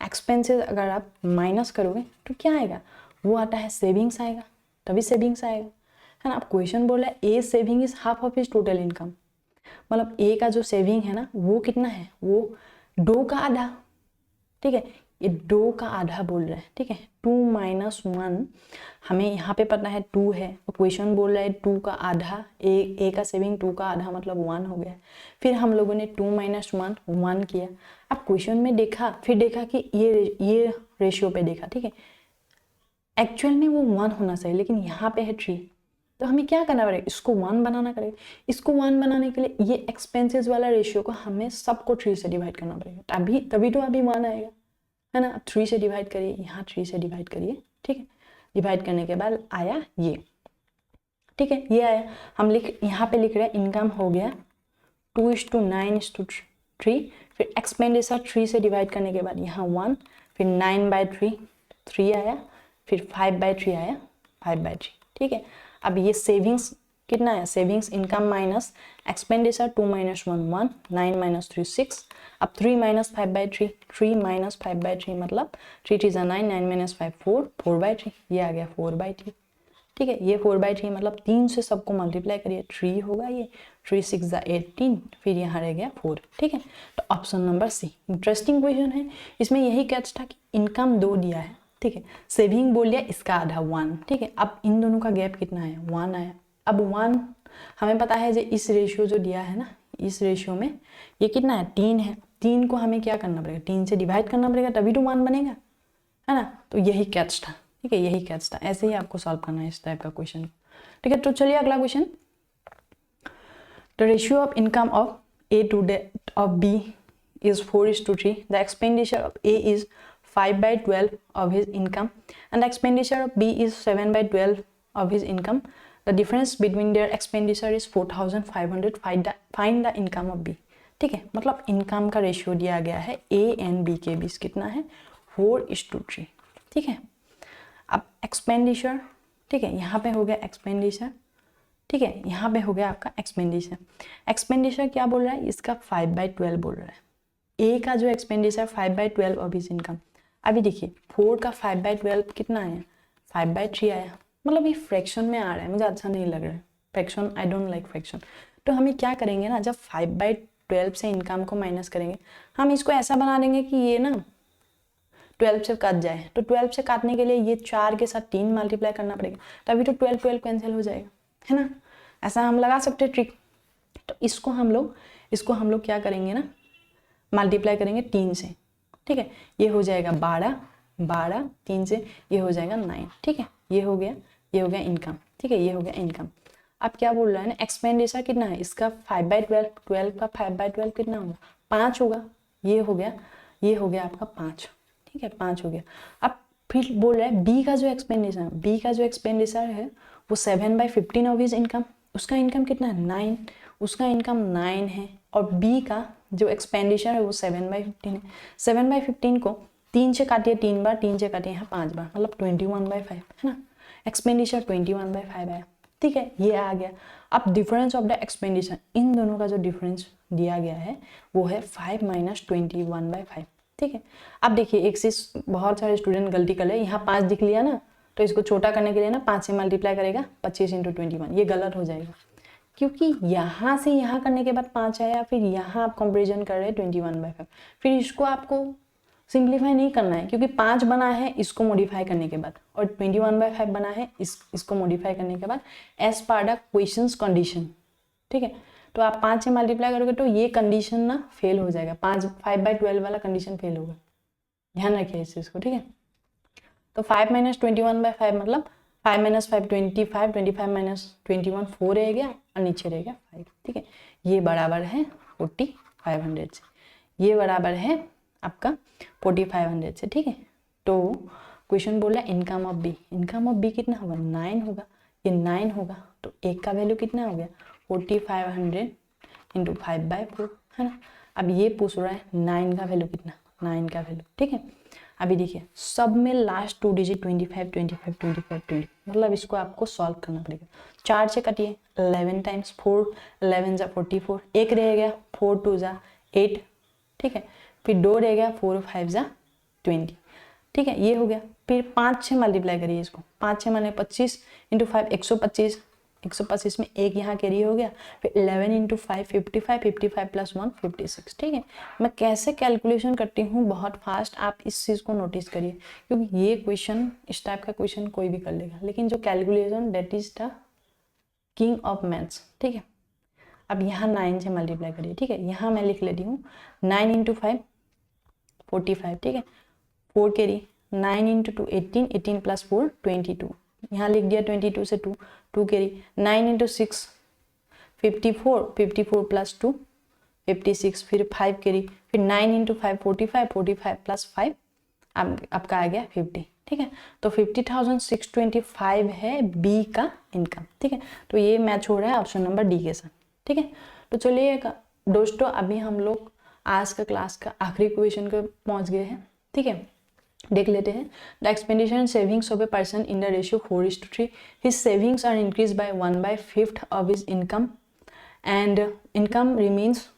एक्सपेंसेस अगर आप माइनस करोगे तो क्या आएगा? वो आता है सेविंग्स आएगा, तभी सेविंग्स आएगा, है ना। अब क्वेश्चन बोल रहा है A saving is half of his total income, मतलब ए का जो सेविंग है ना वो कितना है? वो 2 का आधा, ठीक है, ये 2 का आधा बोल रहा है, ठीक है। 2 - 1 हमें यहाँ पे पता है 2 है, और क्वेश्चन बोल रहा है 2 का आधा, ए का सेविंग 2 का आधा मतलब 1 हो गया। फिर हम लोगों ने 2 - 1 1 किया। अब क्वेश्चन में देखा, फिर देखा कि ये रेशियो पे देखा, ठीक है, एक्चुअल में वो 1 होना चाहिए, लेकिन यहाँ पे है 3, तो हमें क्या करना पड़ेगा? इसको 1 बनाना पड़ेगा। इसको 1 बनाने के लिए ये एक्सपेंसेस वाला रेशियो को हमें सबको 3 से डिवाइड करना पड़ेगा, तभी तो अभी 1 आएगा, है ना। 3 से डिवाइड करिए, यहाँ 3 से डिवाइड करिए, ठीक है। डिवाइड करने के बाद आया ये, ठीक है, ये आया। हम यहाँ पे लिख रहे हैं इनकम हो गया 2:9:3, फिर एक्सपेंडिचर 3 से डिवाइड करने के बाद यहाँ 1, फिर 9/3 3 आया, फिर 5/3 आया 5/3, ठीक है। अब ये सेविंग्स कितना है? सेविंग्स इनकम माइनस एक्सपेंडिचर 2 - 1 1, 9 - 3 6, अब 3 - 5/3, 3 - 5/3 मतलब 3 3 9, 9 - 5 4, 4/3, ये आ गया 4/3, ठीक है। ये 4/3 मतलब 3 से सबको मल्टीप्लाई करिए, 3 होगा ये, 3 6 18, फिर यहाँ रह गया 4, ठीक है। तो option number C. Interesting question है, इसमें यही कैच था कि इनकम 2 दिया है, ठीक है, सेविंग बोल दिया इसका आधा 1, ठीक है। अब इन दोनों का गैप कितना है? 1 आया। अब 1 हमें पता है जो इस रेशियो जो दिया है ना, इस रेशियो में ये कितना है? 3 है। 3 को हमें क्या करना पड़ेगा? 3 से डिवाइड करना पड़ेगा, तभी तो 1 बनेगा, है ना। तो यही कैच था, ठीक है, यही कैच था। ऐसे ही आपको सॉल्व करना है इस टाइप का क्वेश्चन, ठीक है। तो चलिए अगला question. The ratio of income of A to that of B is 4:3. The expenditure of A is 5/12 of his income and the expenditure of B is 7/12 of his income. The difference between their expenditure is 4,500. Find the income of B. ठीक है, मतलब income का ratio दिया गया है A and B के बीच कितना है 4:3, ठीक है। अब एक्सपेंडिचर, ठीक है, यहाँ पे हो गया एक्सपेंडिचर, ठीक है, यहाँ पे हो गया आपका एक्सपेंडिचर। एक्सपेंडिचर क्या बोल रहा है, इसका 5/12 बोल रहा है। ए का जो एक्सपेंडिचर 5/12 ऑफ हिज इनकम। अभी देखिए 4 का 5/12 कितना आया, 5/3 आया, मतलब ये फ्रैक्शन में आ रहा है, मुझे अच्छा नहीं लग रहा है fraction, I don't like fraction. तो हमें क्या करेंगे ना, जब 5/12 से इनकम को माइनस करेंगे, हम इसको ऐसा बना देंगे कि ये ना 12 से काट जाए। तो 12 से काटने के लिए ये 4 के साथ 3 मल्टीप्लाई करना पड़ेगा, तभी तो 12 कैंसिल हो जाएगा, है ना। ऐसा हम लगा सकते हैं ट्रिक। तो इसको हम लोग क्या करेंगे ना, मल्टीप्लाई करेंगे 3 से, ठीक है, ये हो जाएगा 12, 3 से ये हो जाएगा 9, ठीक है, ये हो गया इनकम, ठीक है, ये हो गया इनकम। अब क्या बोल रहा है ना, एक्सपेंडिचर कितना है इसका 5/12, 12 का 5/12 कितना होगा 5 होगा, ये हो गया आपका 5, ठीक है, 5 हो गया। अब फिर बोल रहा है बी का जो एक्सपेंडिचर है वो 7/15 ऑफ हिज इनकम, उसका इनकम कितना है 9, उसका इनकम 9 है, और बी का जो एक्सपेंडिचर है वो 7/15 है। 7/15 को 3 से काटिए 3 बार, 3 से काटिए यहाँ 5 बार, मतलब 21/5 है ना, एक्सपेंडिचर 21/5 है, ठीक है, ये आ गया। अब डिफरेंस ऑफ द एक्सपेंडिचर, इन दोनों का जो डिफरेंस दिया गया है वो है 5 - 21/5, ठीक है। अब देखिए एक चीज बहुत सारे स्टूडेंट गलती कर रहे हैं, यहाँ 5 दिख लिया ना, तो इसको छोटा करने के लिए ना 5 से मल्टीप्लाई करेगा 25 × 21, ये गलत हो जाएगा, क्योंकि यहाँ से यहाँ करने के बाद 5 आया, फिर यहाँ आप कंपेरिजन कर रहे हैं 21/5, फिर इसको आपको सिंप्लीफाई नहीं करना है, क्योंकि 5 बना है इसको मॉडिफाई करने के बाद, और 21/5 बना है इसको मॉडिफाई करने के बाद, as per the questions condition, ठीक है। तो आप 5 से मल्टीप्लाई करोगे तो ये कंडीशन ना फेल हो जाएगा, 5/12 वाला कंडीशन फेल होगा, ध्यान रखिए इस चीज़ को, ठीक है। तो 5 - 21/5 मतलब 5 - 5 25, 25 - 21 4 रह गया, और नीचे रह गया 5, ठीक है। ये बराबर है 4500 से, ये बराबर है आपका 4500 से, ठीक है। तो क्वेश्चन बोला इनकम ऑफ बी कितना होगा 9 होगा, ये 9 होगा, तो एक का वैल्यू कितना हो गया 4500 × 5/4, है ना। अब ये पूछ रहा है 9 का वैल्यू कितना, 9 का वैल्यू, ठीक है। अभी देखिए सब में लास्ट 2 डिजिट 25, 25, 25, 20, मतलब इसको आपको सॉल्व करना पड़ेगा। 4 से कटिए 11 टाइम्स 4, 11 × 44, एक रह गया 4 2 × 8, ठीक है, फिर 2 रह गया 4 5 × 20, ठीक है, ये हो गया। फिर 5 से मल्टीप्लाई करिए इसको, 5 से माने 25 × 5 125, 125 में एक यहाँ कैरी हो गया, फिर 11 × 5 55, 55 + 1 56, ठीक है। मैं कैसे कैलकुलेशन करती हूँ बहुत फास्ट, आप इस चीज़ को नोटिस करिए, क्योंकि ये क्वेश्चन इस टाइप का क्वेश्चन कोई भी कर लेगा, लेकिन जो calculation that is the king of maths, ठीक है। अब यहाँ 9 से मल्टीप्लाई करिए, ठीक है, यहाँ मैं लिख लेती हूँ 9 × 5 45, ठीक है, 4 कैरी, 9 × 2 18, 18 + 4 22, यहाँ लिख दिया 22 से 2 कैरी, 9 × 6 54, 54 + 2 56, फिर 5 कैरी, फिर 9 × 5 45, 45 + 5 आपका आ गया 50, ठीक है। तो 50,625 है बी का इनकम, ठीक है। तो ये मैच हो रहा है ऑप्शन नंबर डी के साथ, ठीक है। तो चलिए दोस्तों अभी हम लोग आज का क्लास का आखिरी क्वेश्चन को पहुंच गए हैं, ठीक है। देख लेते हैं। The expenditure and savings of a person in the ratio 4:3, his savings are increase by 1/5 of his income and income remains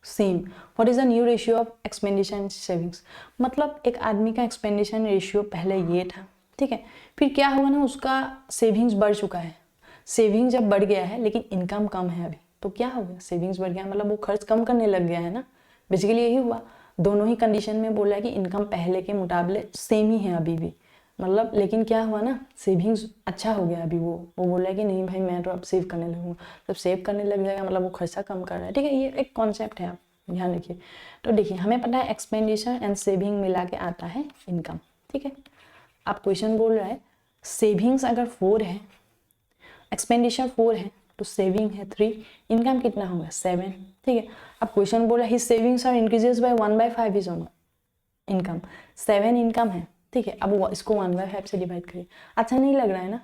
same, what is the new ratio of expenditure and savings. मतलब एक आदमी का expenditure ratio पहले ये था, ठीक है, फिर क्या हुआ ना उसका सेविंग्स बढ़ चुका है, सेविंग जब बढ़ गया है लेकिन इनकम कम है अभी, तो क्या हो गया सेविंग्स बढ़ गया, मतलब वो खर्च कम करने लग गया है ना, बेसिकली यही हुआ। दोनों ही कंडीशन में बोला है कि इनकम पहले के मुकाबले सेम ही है अभी भी, मतलब लेकिन क्या हुआ ना सेविंग्स अच्छा हो गया अभी, वो बोल रहा है कि नहीं भाई मैं तो अब सेव करने लगूंगा, जब सेव करने लग जाएगा मतलब वो खर्चा कम कर रहा है, ठीक है। ये एक कॉन्सेप्ट है, आप ध्यान रखिए। तो देखिए हमें पता है एक्सपेंडिचर एंड सेविंग मिला के आता है इनकम, ठीक है। अब क्वेश्चन बोल रहा है सेविंग्स अगर 4 है, एक्सपेंडिचर 4 है, तो सेविंग है 3, इनकम कितना होगा 7, ठीक है। अब क्वेश्चन बोला his savings are increases by 1/5 is income, 7 income है, ठीक है। अब वो इसको 1/5 से डिवाइड करिए, अच्छा नहीं लग रहा है ना,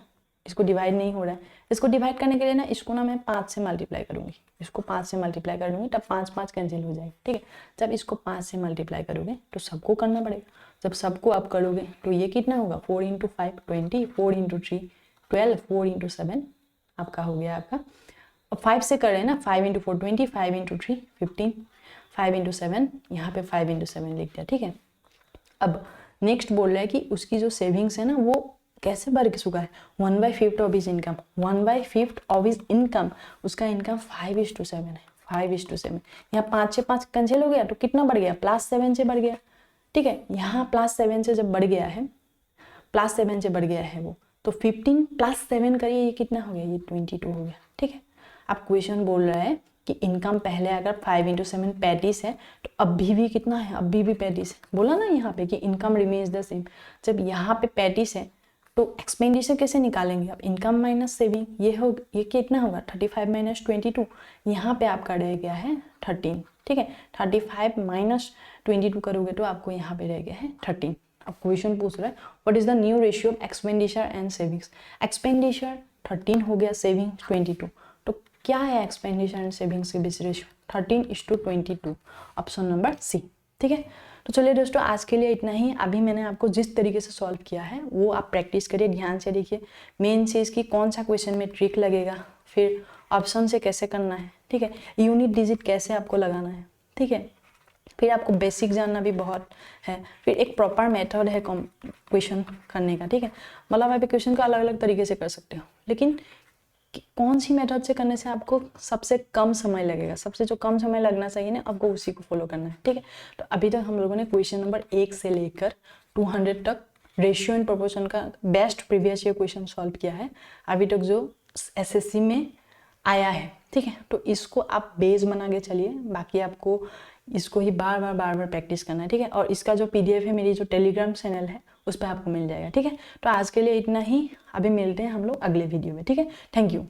इसको डिवाइड नहीं हो रहा है। इसको डिवाइड करने के लिए ना इसको ना मैं 5 से मल्टीप्लाई करूँगी, इसको 5 से मल्टीप्लाई कर दूँगी, तब 5 5 कैंसिल हो जाएगी, ठीक है। जब इसको 5 से मल्टीप्लाई करोगे तो सबको करना पड़ेगा, जब सबको आप करोगे तो ये कितना होगा 4 × 5 20, 4 × 3 12, 4 × 7 आपका हो गया आपका, अब 5 से कर रहे हैं ना, 5 × 4 20, 5 × 3 15, 5 × 7 यहाँ पे 5 × 7 लिख दिया, ठीक है। अब नेक्स्ट बोल रहा है कि उसकी जो सेविंग्स है ना वो कैसे बढ़ चुका है, 1/5 of his income, 1/5 of his income, उसका इनकम 5:7 है, 5:7। यहाँ 5 से 5 कैंसिल हो गया तो कितना बढ़ गया, +7 से बढ़ गया, ठीक है। यहाँ +7 से जब बढ़ गया है, +7 से बढ़ गया है वो, तो 15 + 7 करिए, ये कितना हो गया, ये 22 हो गया, ठीक है। अब क्वेश्चन बोल रहा है कि इनकम पहले अगर 5 × 7 35 है तो अभी भी कितना है, अभी भी 35 है। बोला ना यहाँ पे कि इनकम रिमेन्स द सेम, जब यहाँ पे 35 है तो एक्सपेंडिचर कैसे निकालेंगे आप, इनकम माइनस सेविंग, ये कितना होगा 35 - 22, यहाँ पे आपका रह गया है 13, ठीक है। 35 - 22 करोगे तो आपको यहाँ पे रह गया है 13। अब क्वेश्चन पूछ रहा है what is the new ratio of expenditure and savings, expenditure 13 हो गया, सेविंग 22, तो क्या है एक्सपेंडिचर एंड सेविंग्स के बीच रेशियो, 13:22, ऑप्शन नंबर सी, ठीक है। तो चलिए दोस्तों आज के लिए इतना ही। अभी मैंने आपको जिस तरीके से सॉल्व किया है वो आप प्रैक्टिस करिए, ध्यान से देखिए, मेन चीज़ की कौन सा क्वेश्चन में ट्रिक लगेगा, फिर ऑप्शन से कैसे करना है, ठीक है, यूनिट डिजिट कैसे आपको लगाना है, ठीक है, फिर आपको बेसिक जानना भी बहुत है, फिर एक प्रॉपर मेथड है क्वेश्चन करने का, ठीक है। मतलब आप क्वेश्चन को अलग अलग तरीके से कर सकते हो, लेकिन कौन सी मेथड से करने से आपको सबसे कम समय लगेगा, सबसे जो कम समय लगना चाहिए ना आपको उसी को फॉलो करना है, ठीक है। तो अभी तक हम लोगों ने क्वेश्चन नंबर 1 से लेकर 200 तक रेशियो एंड प्रोपोर्शन का best previous year question solve किया है अभी तक जो एसएससी में आया है, ठीक है। तो इसको आप बेस बना के चलिए, बाकी आपको इसको ही बार बार प्रैक्टिस करना है, ठीक है। और इसका जो पीडीएफ है मेरी जो टेलीग्राम चैनल है उस पर आपको मिल जाएगा, ठीक है। तो आज के लिए इतना ही, अभी मिलते हैं हम लोग अगले वीडियो में, ठीक है। Thank you.